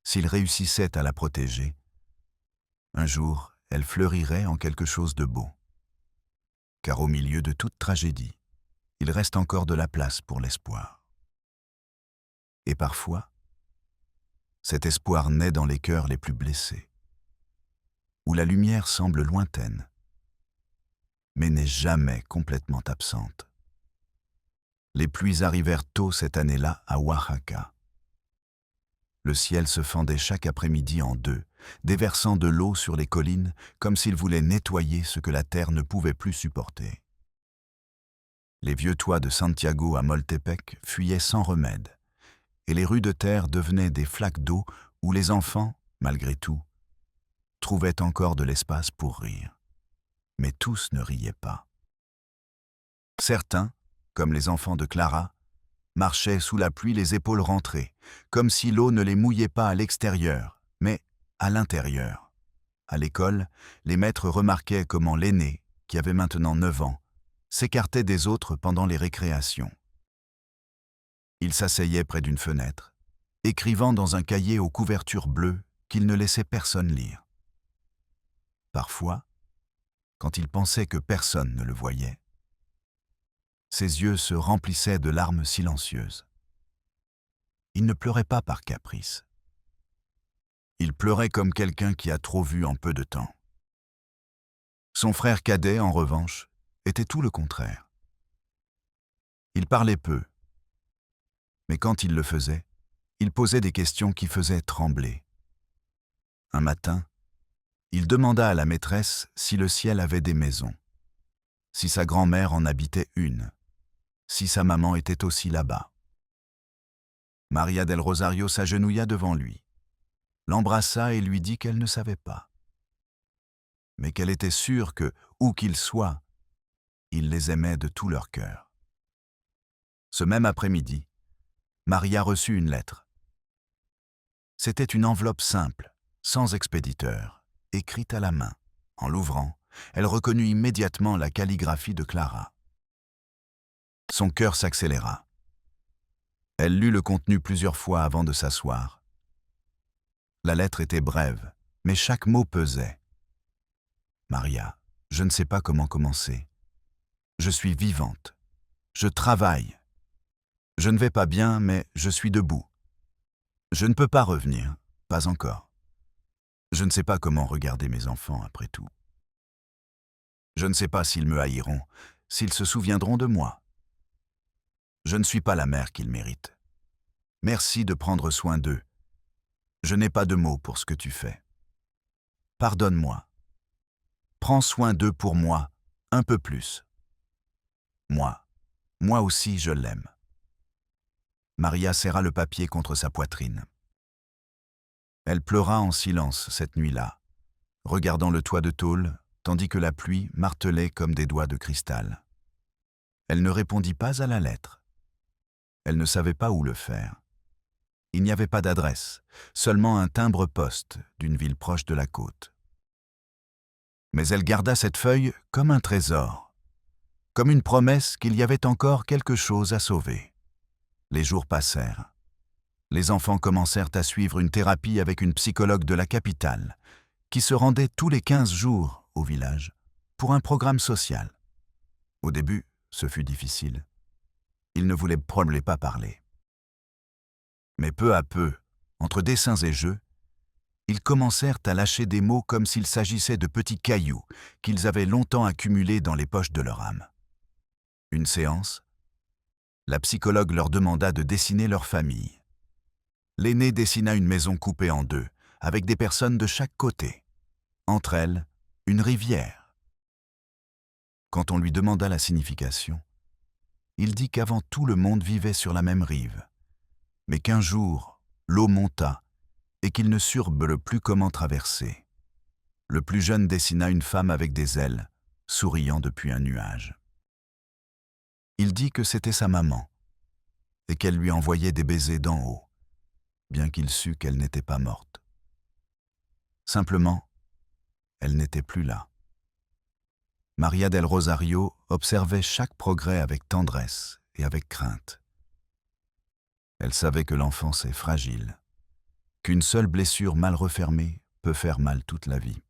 s'ils réussissaient à la protéger, un jour, elle fleurirait en quelque chose de beau. Car au milieu de toute tragédie, il reste encore de la place pour l'espoir. Et parfois, cet espoir naît dans les cœurs les plus blessés, où la lumière semble lointaine, mais n'est jamais complètement absente. Les pluies arrivèrent tôt cette année-là à Oaxaca. Le ciel se fendait chaque après-midi en deux, déversant de l'eau sur les collines comme s'il voulait nettoyer ce que la terre ne pouvait plus supporter. Les vieux toits de Santiago à Moltepec fuyaient sans remède, et les rues de terre devenaient des flaques d'eau où les enfants, malgré tout, trouvaient encore de l'espace pour rire. Mais tous ne riaient pas. Certains, comme les enfants de Clara, marchaient sous la pluie les épaules rentrées, comme si l'eau ne les mouillait pas à l'extérieur, mais à l'intérieur. À l'école, les maîtres remarquaient comment l'aîné, qui avait maintenant 9 ans, s'écartait des autres pendant les récréations. Il s'asseyait près d'une fenêtre, écrivant dans un cahier aux couvertures bleues qu'il ne laissait personne lire. Parfois, quand il pensait que personne ne le voyait, ses yeux se remplissaient de larmes silencieuses. Il ne pleurait pas par caprice. Il pleurait comme quelqu'un qui a trop vu en peu de temps. Son frère cadet, en revanche, était tout le contraire. Il parlait peu, mais quand il le faisait, il posait des questions qui faisaient trembler. Un matin, il demanda à la maîtresse si le ciel avait des maisons, si sa grand-mère en habitait une, si sa maman était aussi là-bas. Maria del Rosario s'agenouilla devant lui, l'embrassa et lui dit qu'elle ne savait pas, mais qu'elle était sûre que, où qu'ils soient, il les aimait de tout leur cœur. Ce même après-midi, Maria reçut une lettre. C'était une enveloppe simple, sans expéditeur, écrite à la main. En l'ouvrant, elle reconnut immédiatement la calligraphie de Clara. Son cœur s'accéléra. Elle lut le contenu plusieurs fois avant de s'asseoir. La lettre était brève, mais chaque mot pesait. « Maria, je ne sais pas comment commencer. Je suis vivante. Je travaille. Je ne vais pas bien, mais je suis debout. Je ne peux pas revenir, pas encore. Je ne sais pas comment regarder mes enfants après tout. Je ne sais pas s'ils me haïront, s'ils se souviendront de moi. Je ne suis pas la mère qu'ils méritent. Merci de prendre soin d'eux. Je n'ai pas de mots pour ce que tu fais. Pardonne-moi. Prends soin d'eux pour moi, un peu plus. Moi aussi je l'aime. » Maria serra le papier contre sa poitrine. Elle pleura en silence cette nuit-là, regardant le toit de tôle, tandis que la pluie martelait comme des doigts de cristal. Elle ne répondit pas à la lettre. Elle ne savait pas où le faire. Il n'y avait pas d'adresse, seulement un timbre-poste d'une ville proche de la côte. Mais elle garda cette feuille comme un trésor, comme une promesse qu'il y avait encore quelque chose à sauver. Les jours passèrent. Les enfants commencèrent à suivre une thérapie avec une psychologue de la capitale, qui se rendait tous les 15 jours au village pour un programme social. Au début, ce fut difficile. Ils ne voulaient probablement pas parler. Mais peu à peu, entre dessins et jeux, ils commencèrent à lâcher des mots comme s'il s'agissait de petits cailloux qu'ils avaient longtemps accumulés dans les poches de leur âme. Une séance, la psychologue leur demanda de dessiner leur famille. L'aîné dessina une maison coupée en deux, avec des personnes de chaque côté. Entre elles, une rivière. Quand on lui demanda la signification, il dit qu'avant tout le monde vivait sur la même rive, mais qu'un jour, l'eau monta et qu'ils ne surent plus comment traverser. Le plus jeune dessina une femme avec des ailes, souriant depuis un nuage. Il dit que c'était sa maman et qu'elle lui envoyait des baisers d'en haut, bien qu'il sût qu'elle n'était pas morte. Simplement, elle n'était plus là. Maria del Rosario observait chaque progrès avec tendresse et avec crainte. Elle savait que l'enfance est fragile, qu'une seule blessure mal refermée peut faire mal toute la vie.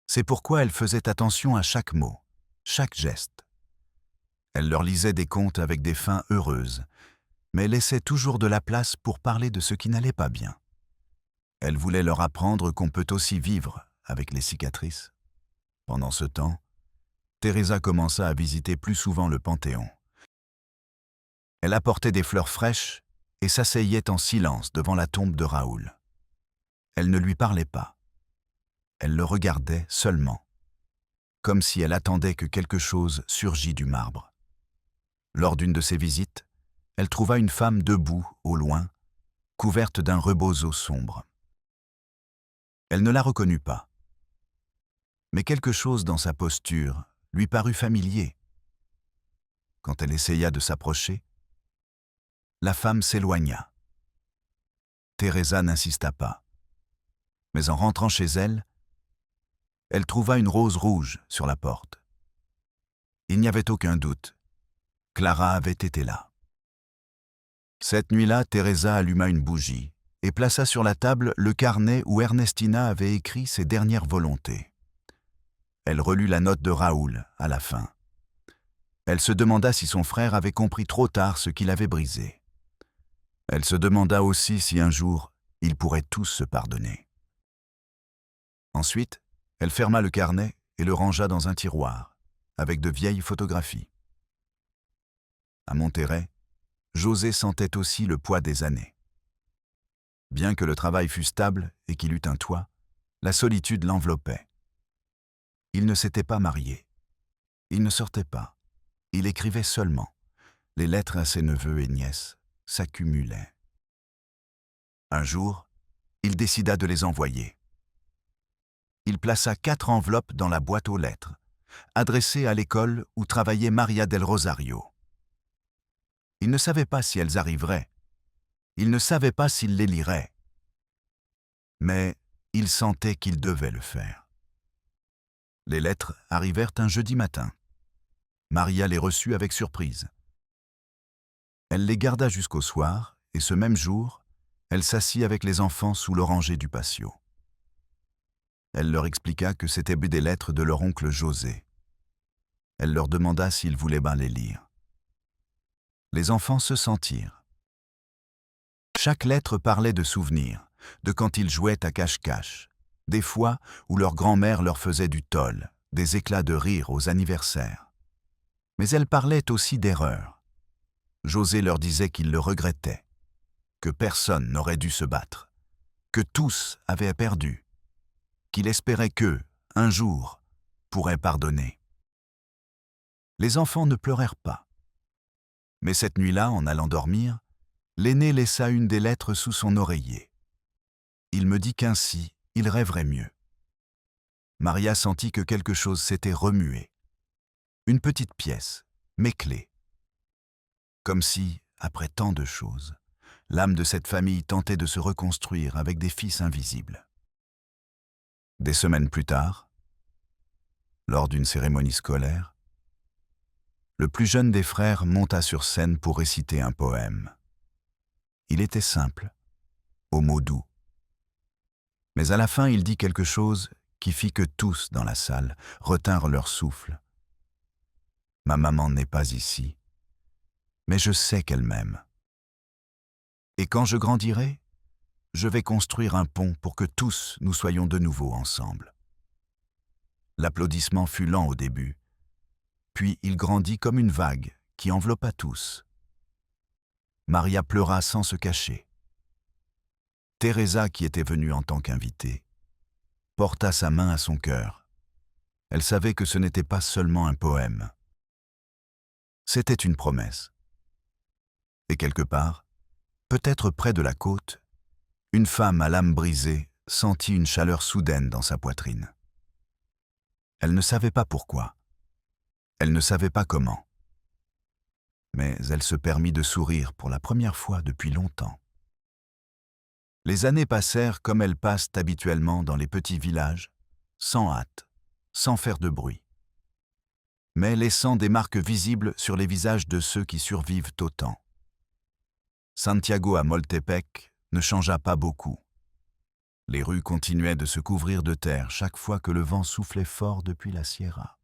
C'est pourquoi elle faisait attention à chaque mot, chaque geste. Elle leur lisait des contes avec des fins heureuses, mais laissait toujours de la place pour parler de ce qui n'allait pas bien. Elle voulait leur apprendre qu'on peut aussi vivre avec les cicatrices. Pendant ce temps, Teresa commença à visiter plus souvent le Panthéon. Elle apportait des fleurs fraîches et s'asseyait en silence devant la tombe de Raoul. Elle ne lui parlait pas. Elle le regardait seulement, comme si elle attendait que quelque chose surgît du marbre. Lors d'une de ses visites, elle trouva une femme debout, au loin, couverte d'un rebozo sombre. Elle ne la reconnut pas. Mais quelque chose dans sa posture lui parut familier. Quand elle essaya de s'approcher, la femme s'éloigna. Teresa n'insista pas. Mais en rentrant chez elle, elle trouva une rose rouge sur la porte. Il n'y avait aucun doute. Clara avait été là. Cette nuit-là, Teresa alluma une bougie et plaça sur la table le carnet où Ernestina avait écrit ses dernières volontés. Elle relut la note de Raoul à la fin. Elle se demanda si son frère avait compris trop tard ce qu'il avait brisé. Elle se demanda aussi si un jour, ils pourraient tous se pardonner. Ensuite, elle ferma le carnet et le rangea dans un tiroir, avec de vieilles photographies. À Monterrey, José sentait aussi le poids des années. Bien que le travail fût stable et qu'il eût un toit, la solitude l'enveloppait. Il ne s'était pas marié. Il ne sortait pas. Il écrivait seulement. Les lettres à ses neveux et nièces s'accumulaient. Un jour, il décida de les envoyer. Il plaça 4 enveloppes dans la boîte aux lettres, adressées à l'école où travaillait Maria del Rosario. Il ne savait pas si elles arriveraient. Il ne savait pas s'il les lirait. Mais il sentait qu'il devait le faire. Les lettres arrivèrent un jeudi matin. Maria les reçut avec surprise. Elle les garda jusqu'au soir, et ce même jour, elle s'assit avec les enfants sous l'oranger du patio. Elle leur expliqua que c'était des lettres de leur oncle José. Elle leur demanda s'ils voulaient bien les lire. Les enfants se sentirent. Chaque lettre parlait de souvenirs, de quand ils jouaient à cache-cache, des fois où leur grand-mère leur faisait du toll, des éclats de rire aux anniversaires. Mais elle parlait aussi d'erreurs. José leur disait qu'il le regrettait, que personne n'aurait dû se battre, que tous avaient perdu, qu'il espérait qu'eux, un jour, pourraient pardonner. Les enfants ne pleurèrent pas. Mais cette nuit-là, en allant dormir, l'aîné laissa une des lettres sous son oreiller. Il me dit qu'ainsi, il rêverait mieux. Maria sentit que quelque chose s'était remué. Une petite pièce, mais clé. Comme si, après tant de choses, l'âme de cette famille tentait de se reconstruire avec des fils invisibles. Des semaines plus tard, lors d'une cérémonie scolaire, le plus jeune des frères monta sur scène pour réciter un poème. Il était simple, aux mots doux. Mais à la fin, il dit quelque chose qui fit que tous dans la salle retinrent leur souffle. « Ma maman n'est pas ici, mais je sais qu'elle m'aime. Et quand je grandirai, je vais construire un pont pour que tous nous soyons de nouveau ensemble. » L'applaudissement fut lent au début, puis il grandit comme une vague qui enveloppa tous. Maria pleura sans se cacher. Teresa, qui était venue en tant qu'invitée, porta sa main à son cœur. Elle savait que ce n'était pas seulement un poème. C'était une promesse. Et quelque part, peut-être près de la côte, une femme à l'âme brisée sentit une chaleur soudaine dans sa poitrine. Elle ne savait pas pourquoi. Elle ne savait pas comment. Mais elle se permit de sourire pour la première fois depuis longtemps. Les années passèrent comme elles passent habituellement dans les petits villages, sans hâte, sans faire de bruit, mais laissant des marques visibles sur les visages de ceux qui survivent au temps. Santiago à Moltepec ne changea pas beaucoup. Les rues continuaient de se couvrir de terre chaque fois que le vent soufflait fort depuis la Sierra.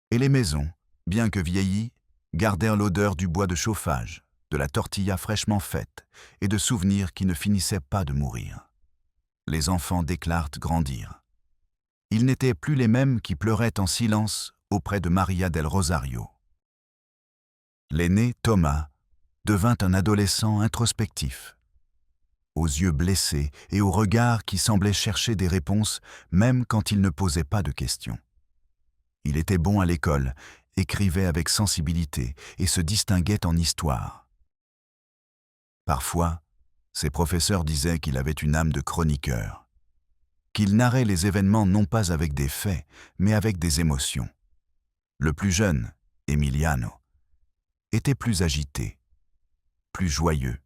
Et les maisons, bien que vieillies, gardèrent l'odeur du bois de chauffage, de la tortilla fraîchement faite et de souvenirs qui ne finissaient pas de mourir. Les enfants d'Eclart grandirent. Ils n'étaient plus les mêmes qui pleuraient en silence auprès de Maria del Rosario. L'aîné, Thomas, devint un adolescent introspectif, aux yeux blessés et au regard qui semblait chercher des réponses même quand il ne posait pas de questions. Il était bon à l'école, écrivait avec sensibilité et se distinguait en histoire. Parfois, ses professeurs disaient qu'il avait une âme de chroniqueur, qu'il narrait les événements non pas avec des faits, mais avec des émotions. Le plus jeune, Emiliano, était plus agité, plus joyeux,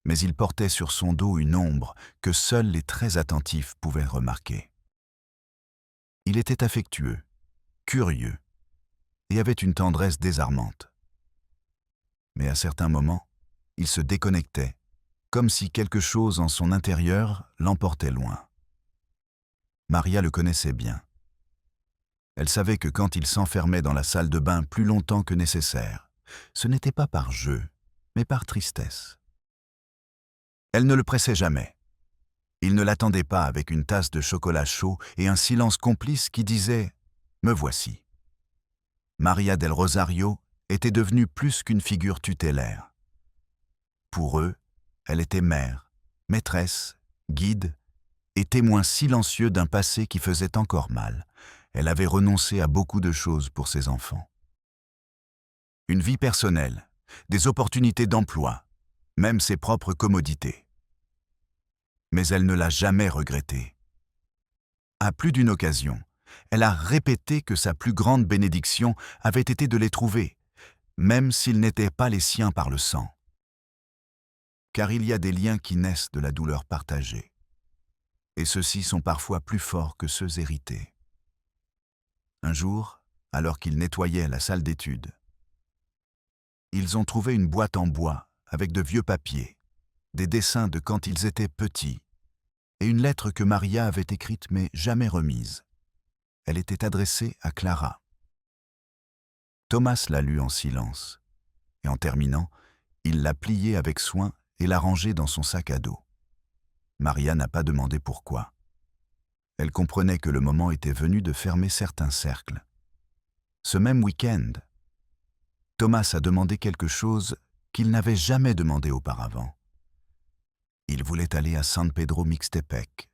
mais il portait sur son dos une ombre que seuls les très attentifs pouvaient remarquer. Il était affectueux, curieux, et avait une tendresse désarmante. Mais à certains moments, il se déconnectait, comme si quelque chose en son intérieur l'emportait loin. Maria le connaissait bien. Elle savait que quand il s'enfermait dans la salle de bain plus longtemps que nécessaire, ce n'était pas par jeu, mais par tristesse. Elle ne le pressait jamais. Il ne l'attendait pas avec une tasse de chocolat chaud et un silence complice qui disait « Me voici ». Maria del Rosario était devenue plus qu'une figure tutélaire. Pour eux, elle était mère, maîtresse, guide et témoin silencieux d'un passé qui faisait encore mal. Elle avait renoncé à beaucoup de choses pour ses enfants. Une vie personnelle, des opportunités d'emploi, même ses propres commodités. Mais elle ne l'a jamais regretté. À plus d'une occasion, elle a répété que sa plus grande bénédiction avait été de les trouver, même s'ils n'étaient pas les siens par le sang. Car il y a des liens qui naissent de la douleur partagée. Et ceux-ci sont parfois plus forts que ceux hérités. Un jour, alors qu'ils nettoyaient la salle d'études, ils ont trouvé une boîte en bois avec de vieux papiers, des dessins de quand ils étaient petits, et une lettre que Maria avait écrite mais jamais remise. Elle était adressée à Clara. Thomas la lut en silence, et en terminant, il l'a pliée avec soin et l'a rangée dans son sac à dos. Maria n'a pas demandé pourquoi. Elle comprenait que le moment était venu de fermer certains cercles. Ce même week-end, Thomas a demandé quelque chose qu'il n'avait jamais demandé auparavant. Il voulait aller à San Pedro Mixtepec.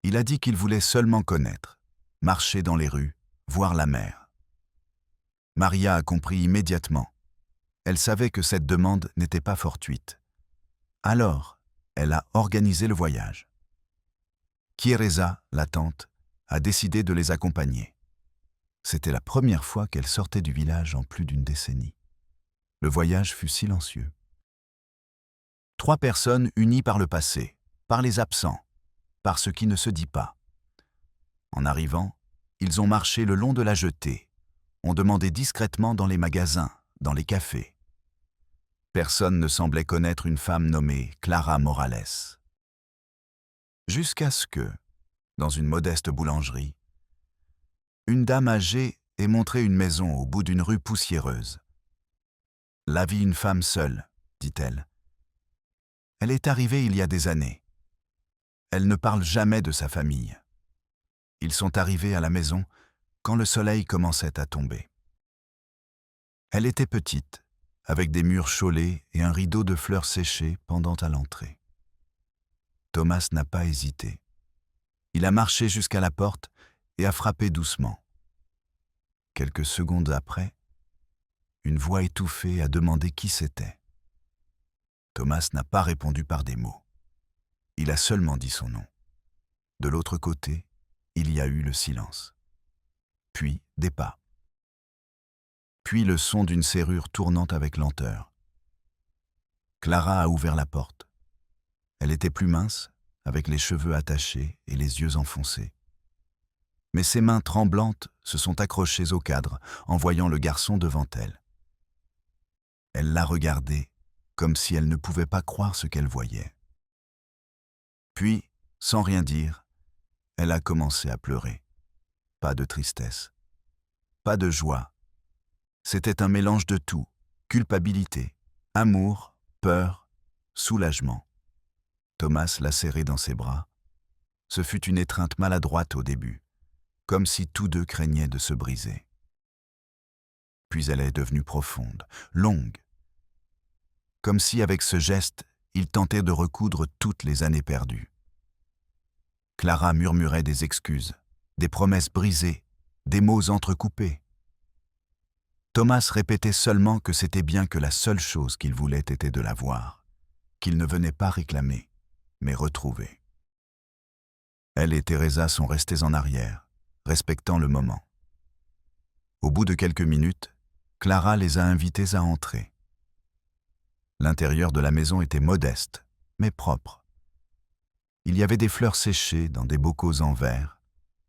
Il a dit qu'il voulait seulement connaître, marcher dans les rues, voir la mer. Maria a compris immédiatement. Elle savait que cette demande n'était pas fortuite. Alors, elle a organisé le voyage. Chieresa, la tante, a décidé de les accompagner. C'était la première fois qu'elle sortait du village en plus d'une décennie. Le voyage fut silencieux. 3 personnes unies par le passé, par les absents, par ce qui ne se dit pas. En arrivant, ils ont marché le long de la jetée, ont demandé discrètement dans les magasins, dans les cafés. Personne ne semblait connaître une femme nommée Clara Morales. Jusqu'à ce que, dans une modeste boulangerie, une dame âgée ait montré une maison au bout d'une rue poussiéreuse. « Là vit une femme seule, dit-elle. Elle est arrivée il y a des années. Elle ne parle jamais de sa famille. Ils sont arrivés à la maison quand le soleil commençait à tomber. Elle était petite, avec des murs chaulés et un rideau de fleurs séchées pendant à l'entrée. Thomas n'a pas hésité. Il a marché jusqu'à la porte et a frappé doucement. Quelques secondes après, une voix étouffée a demandé qui c'était. Thomas n'a pas répondu par des mots. Il a seulement dit son nom. De l'autre côté, il y a eu le silence. Puis des pas. Puis le son d'une serrure tournant avec lenteur. Clara a ouvert la porte. Elle était plus mince, avec les cheveux attachés et les yeux enfoncés. Mais ses mains tremblantes se sont accrochées au cadre en voyant le garçon devant elle. Elle l'a regardé comme si elle ne pouvait pas croire ce qu'elle voyait. Puis, sans rien dire, elle a commencé à pleurer. Pas de tristesse, pas de joie. C'était un mélange de tout, culpabilité, amour, peur, soulagement. Thomas l'a serrée dans ses bras. Ce fut une étreinte maladroite au début, comme si tous deux craignaient de se briser. Puis elle est devenue profonde, longue, comme si avec ce geste, il tentait de recoudre toutes les années perdues. Clara murmurait des excuses, des promesses brisées, des mots entrecoupés. Thomas répétait seulement que c'était bien que la seule chose qu'il voulait était de la voir, qu'il ne venait pas réclamer, mais retrouver. Elle et Teresa sont restées en arrière, respectant le moment. Au bout de quelques minutes, Clara les a invités à entrer. L'intérieur de la maison était modeste, mais propre. Il y avait des fleurs séchées dans des bocaux en verre,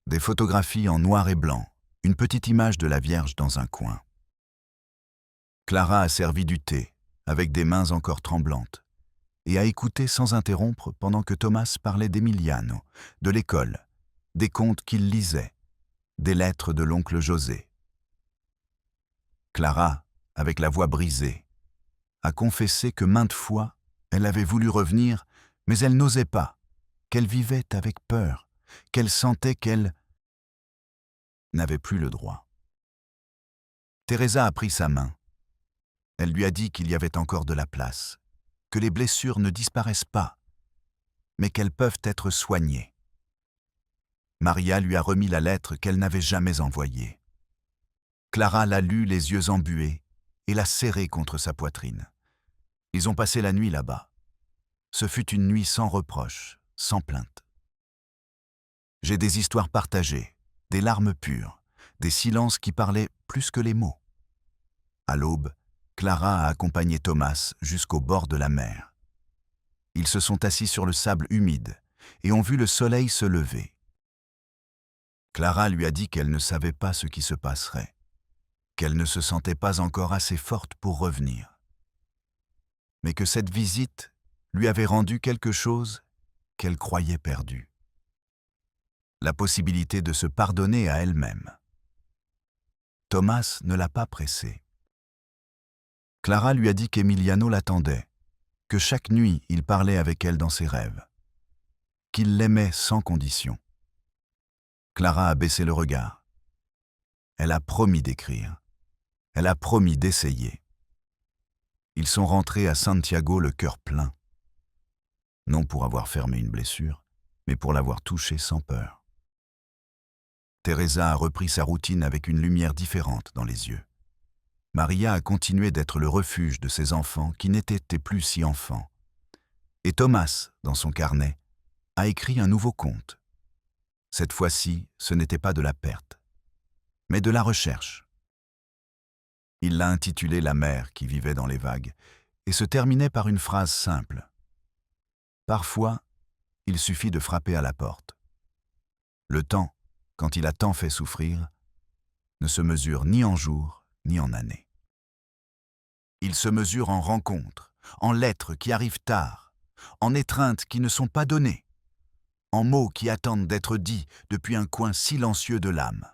des photographies en noir et blanc, une petite image de la Vierge dans un coin. Clara a servi du thé, avec des mains encore tremblantes, et a écouté sans interrompre pendant que Thomas parlait d'Emiliano, de l'école, des contes qu'il lisait, des lettres de l'oncle José. Clara, avec la voix brisée, a confessé que maintes fois, elle avait voulu revenir, mais elle n'osait pas, qu'elle vivait avec peur, qu'elle sentait qu'elle n'avait plus le droit. Teresa a pris sa main. Elle lui a dit qu'il y avait encore de la place, que les blessures ne disparaissent pas, mais qu'elles peuvent être soignées. Maria lui a remis la lettre qu'elle n'avait jamais envoyée. Clara l'a lue les yeux embués et l'a serrée contre sa poitrine. Ils ont passé la nuit là-bas. Ce fut une nuit sans reproche, sans plainte. J'ai des histoires partagées, des larmes pures, des silences qui parlaient plus que les mots. À l'aube, Clara a accompagné Thomas jusqu'au bord de la mer. Ils se sont assis sur le sable humide et ont vu le soleil se lever. Clara lui a dit qu'elle ne savait pas ce qui se passerait, qu'elle ne se sentait pas encore assez forte pour revenir, mais que cette visite lui avait rendu quelque chose qu'elle croyait perdu. La possibilité de se pardonner à elle-même. Thomas ne l'a pas pressée. Clara lui a dit qu'Emiliano l'attendait, que chaque nuit il parlait avec elle dans ses rêves, qu'il l'aimait sans condition. Clara a baissé le regard. Elle a promis d'écrire. Elle a promis d'essayer. Ils sont rentrés à Santiago le cœur plein. Non pour avoir fermé une blessure, mais pour l'avoir touchée sans peur. Teresa a repris sa routine avec une lumière différente dans les yeux. Maria a continué d'être le refuge de ses enfants qui n'étaient plus si enfants. Et Thomas, dans son carnet, a écrit un nouveau conte, Cette fois-ci, ce n'était pas de la perte, mais de la recherche. Il l'a intitulée La mer qui vivait dans les vagues et se terminait par une phrase simple. Parfois, il suffit de frapper à la porte. Le temps, quand il a tant fait souffrir, ne se mesure ni en jours ni en années. Il se mesure en rencontres, en lettres qui arrivent tard, en étreintes qui ne sont pas données, en mots qui attendent d'être dits depuis un coin silencieux de l'âme.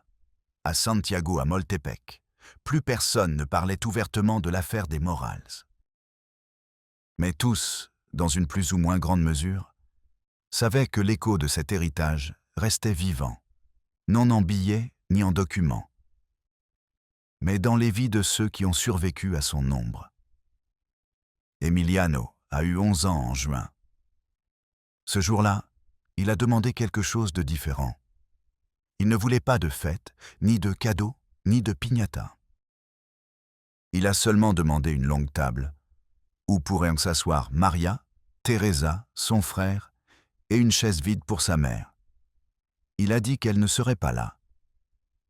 À Santiago, à Moltepec, plus personne ne parlait ouvertement de l'affaire des Morales. Mais tous, dans une plus ou moins grande mesure, savaient que l'écho de cet héritage restait vivant, non en billets ni en documents, mais dans les vies de ceux qui ont survécu à son ombre. Emiliano a eu 11 ans en juin. Ce jour-là, il a demandé quelque chose de différent. Il ne voulait pas de fête, ni de cadeaux, ni de piñata. Il a seulement demandé une longue table, où pourraient s'asseoir Maria, Teresa, son frère, et une chaise vide pour sa mère. Il a dit qu'elle ne serait pas là,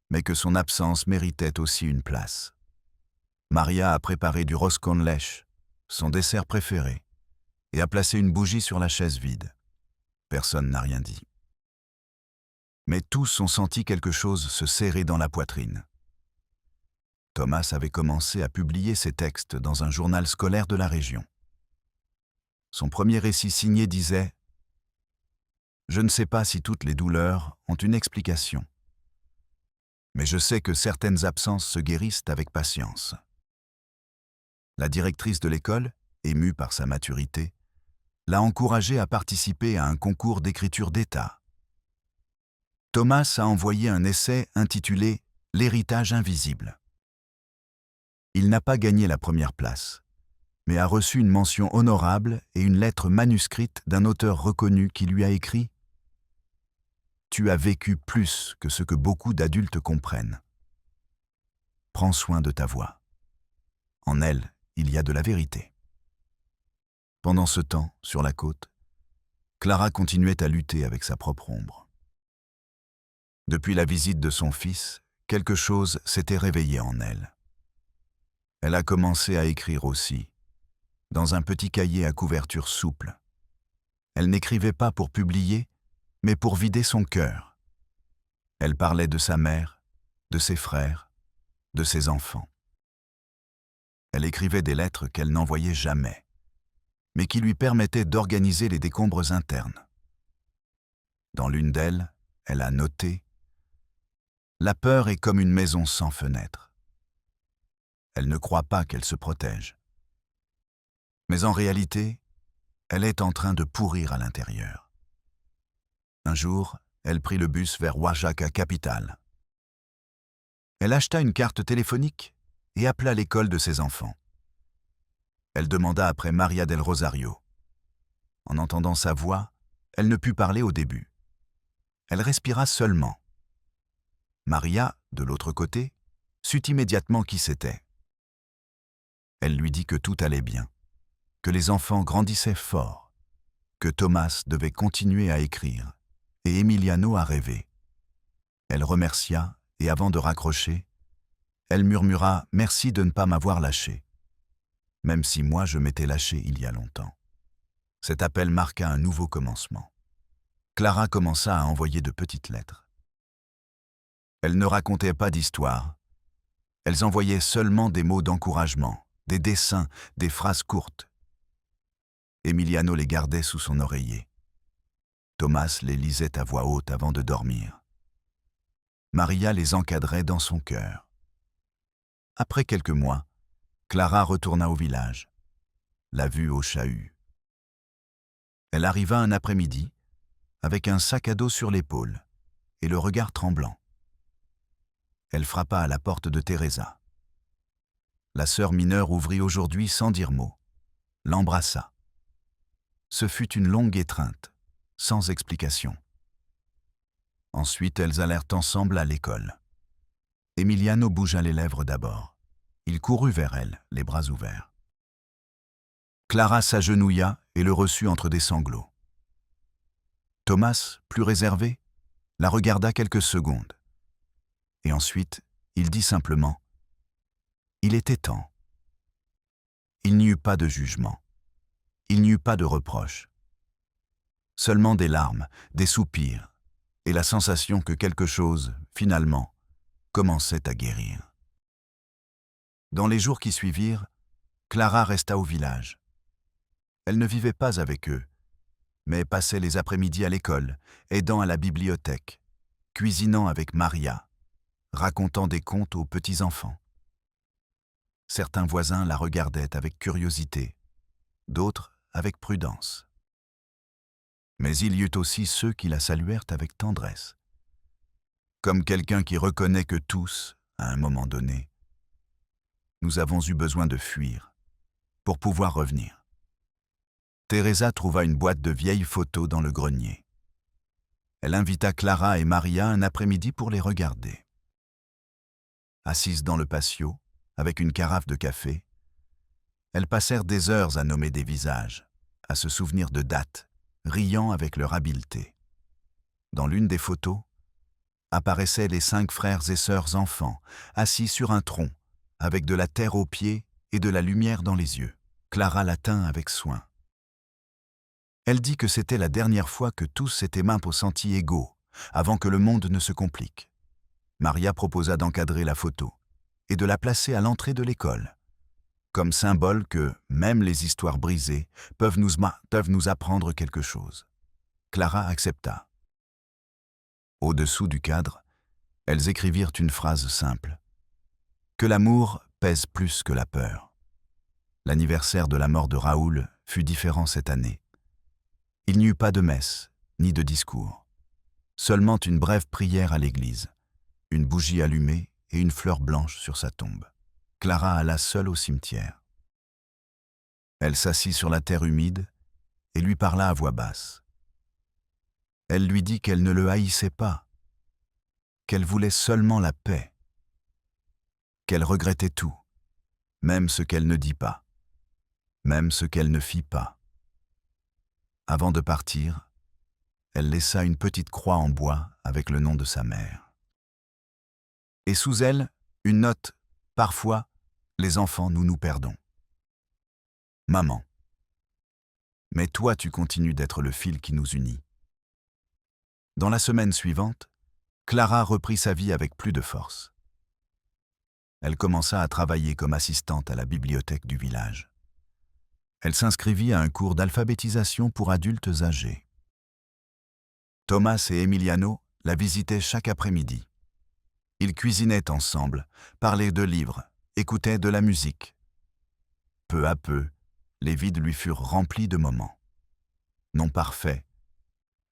mais que son absence méritait aussi une place. Maria a préparé du roscón con leche, son dessert préféré, et a placé une bougie sur la chaise vide. Personne n'a rien dit. Mais tous ont senti quelque chose se serrer dans la poitrine. Thomas avait commencé à publier ses textes dans un journal scolaire de la région. Son premier récit signé disait « Je ne sais pas si toutes les douleurs ont une explication, mais je sais que certaines absences se guérissent avec patience. » La directrice de l'école, émue par sa maturité, l'a encouragé à participer à un concours d'écriture d'État. Thomas a envoyé un essai intitulé « L'héritage invisible ». Il n'a pas gagné la première place, mais a reçu une mention honorable et une lettre manuscrite d'un auteur reconnu qui lui a écrit « Tu as vécu plus que ce que beaucoup d'adultes comprennent. Prends soin de ta voix. En elle, il y a de la vérité. » Pendant ce temps, sur la côte, Clara continuait à lutter avec sa propre ombre. Depuis la visite de son fils, quelque chose s'était réveillé en elle. Elle a commencé à écrire aussi, dans un petit cahier à couverture souple. Elle n'écrivait pas pour publier, mais pour vider son cœur. Elle parlait de sa mère, de ses frères, de ses enfants. Elle écrivait des lettres qu'elle n'envoyait jamais, mais qui lui permettaient d'organiser les décombres internes. Dans l'une d'elles, elle a noté « La peur est comme une maison sans fenêtre. Elle ne croit pas qu'elle se protège. Mais en réalité, elle est en train de pourrir à l'intérieur. » Un jour, elle prit le bus vers Oaxaca, capitale. Elle acheta une carte téléphonique et appela l'école de ses enfants. Elle demanda après Maria del Rosario. En entendant sa voix, elle ne put parler au début. Elle respira seulement. Maria, de l'autre côté, sut immédiatement qui c'était. Elle lui dit que tout allait bien, que les enfants grandissaient fort, que Thomas devait continuer à écrire et Emiliano à rêver. Elle remercia et avant de raccrocher, elle murmura « Merci de ne pas m'avoir lâché, même si moi je m'étais lâché il y a longtemps. » Cet appel marqua un nouveau commencement. Clara commença à envoyer de petites lettres. Elles ne racontaient pas d'histoire, elles envoyaient seulement des mots d'encouragement, des dessins, des phrases courtes. Emiliano les gardait sous son oreiller. Thomas les lisait à voix haute avant de dormir. Maria les encadrait dans son cœur. Après quelques mois, Clara retourna au village, la vue au chahut. Elle arriva un après-midi, avec un sac à dos sur l'épaule et le regard tremblant. Elle frappa à la porte de Teresa. La sœur mineure ouvrit aujourd'hui sans dire mot, l'embrassa. Ce fut une longue étreinte, sans explication. Ensuite, elles allèrent ensemble à l'école. Emiliano bougea les lèvres d'abord. Il courut vers elle, les bras ouverts. Clara s'agenouilla et le reçut entre des sanglots. Thomas, plus réservé, la regarda quelques secondes. Et ensuite, il dit simplement « Il était temps ». Il n'y eut pas de jugement. Il n'y eut pas de reproche. Seulement des larmes, des soupirs, et la sensation que quelque chose, finalement, commençait à guérir. Dans les jours qui suivirent, Clara resta au village. Elle ne vivait pas avec eux, mais passait les après-midi à l'école, aidant à la bibliothèque, cuisinant avec Maria, racontant des contes aux petits-enfants. Certains voisins la regardaient avec curiosité, d'autres avec prudence. Mais il y eut aussi ceux qui la saluèrent avec tendresse, comme quelqu'un qui reconnaît que tous, à un moment donné, nous avons eu besoin de fuir pour pouvoir revenir. Teresa trouva une boîte de vieilles photos dans le grenier. Elle invita Clara et Maria un après-midi pour les regarder. Assises dans le patio, avec une carafe de café, elles passèrent des heures à nommer des visages, à se souvenir de dates, riant avec leur habileté. Dans l'une des photos, apparaissaient les 5 frères et sœurs enfants, assis sur un tronc, avec de la terre aux pieds et de la lumière dans les yeux. Clara la tint avec soin. Elle dit que c'était la dernière fois que tous s'étaient main pour sentis égaux, avant que le monde ne se complique. Maria proposa d'encadrer la photo et de la placer à l'entrée de l'école, comme symbole que même les histoires brisées peuvent nous apprendre quelque chose. Clara accepta. Au-dessous du cadre, elles écrivirent une phrase simple. « Que l'amour pèse plus que la peur ». L'anniversaire de la mort de Raoul fut différent cette année. Il n'y eut pas de messe, ni de discours. Seulement une brève prière à l'église, une bougie allumée et une fleur blanche sur sa tombe. Clara alla seule au cimetière. Elle s'assit sur la terre humide et lui parla à voix basse. Elle lui dit qu'elle ne le haïssait pas, qu'elle voulait seulement la paix, qu'elle regrettait tout, même ce qu'elle ne dit pas, même ce qu'elle ne fit pas. Avant de partir, elle laissa une petite croix en bois avec le nom de sa mère. Et sous elle, une note, parfois, les enfants, nous nous perdons. Maman. Mais toi, tu continues d'être le fil qui nous unit. Dans la semaine suivante, Clara reprit sa vie avec plus de force. Elle commença à travailler comme assistante à la bibliothèque du village. Elle s'inscrivit à un cours d'alphabétisation pour adultes âgés. Thomas et Emiliano la visitaient chaque après-midi. Ils cuisinaient ensemble, parlaient de livres, écoutaient de la musique. Peu à peu, les vides lui furent remplis de moments. Non parfaits,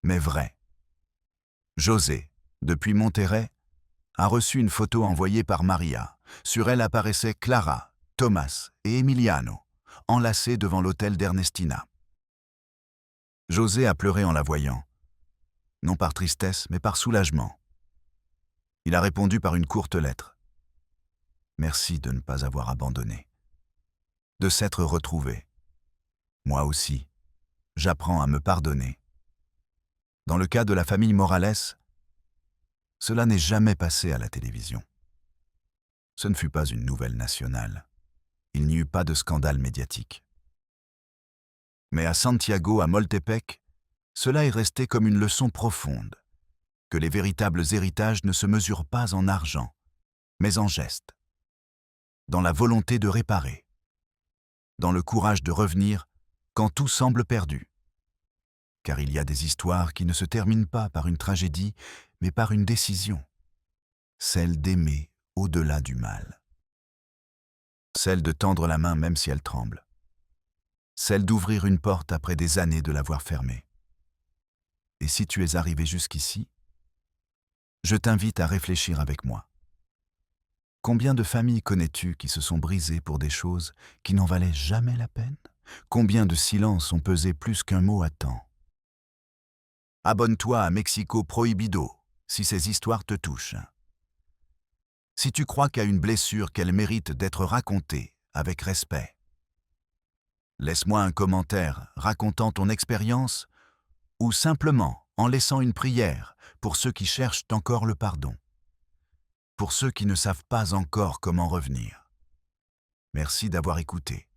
mais vrais. José, depuis Monterrey, a reçu une photo envoyée par Maria. Sur elle apparaissaient Clara, Thomas et Emiliano, enlacés devant l'hôtel d'Ernestina. José a pleuré en la voyant, non par tristesse, mais par soulagement. Il a répondu par une courte lettre. Merci de ne pas avoir abandonné, de s'être retrouvé. Moi aussi, j'apprends à me pardonner. Dans le cas de la famille Morales, cela n'est jamais passé à la télévision. Ce ne fut pas une nouvelle nationale. Il n'y eut pas de scandale médiatique. Mais à Santiago, à Moltepec, cela est resté comme une leçon profonde, que les véritables héritages ne se mesurent pas en argent, mais en gestes, dans la volonté de réparer, dans le courage de revenir quand tout semble perdu. Car il y a des histoires qui ne se terminent pas par une tragédie, mais par une décision, celle d'aimer au-delà du mal, celle de tendre la main même si elle tremble, celle d'ouvrir une porte après des années de l'avoir fermée. Et si tu es arrivé jusqu'ici, je t'invite à réfléchir avec moi. Combien de familles connais-tu qui se sont brisées pour des choses qui n'en valaient jamais la peine? Combien de silences ont pesé plus qu'un mot à temps? Abonne-toi à Mexico Prohibido si ces histoires te touchent. Si tu crois qu'à une blessure qu'elle mérite d'être racontée avec respect. Laisse-moi un commentaire racontant ton expérience ou simplement en laissant une prière pour ceux qui cherchent encore le pardon, pour ceux qui ne savent pas encore comment revenir. Merci d'avoir écouté.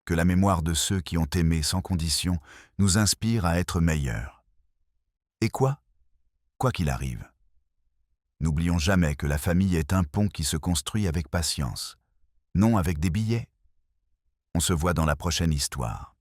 Que la mémoire de ceux qui ont aimé sans condition nous inspire à être meilleurs. Et quoi qu'il arrive. N'oublions jamais que la famille est un pont qui se construit avec patience, non avec des billets. On se voit dans la prochaine histoire.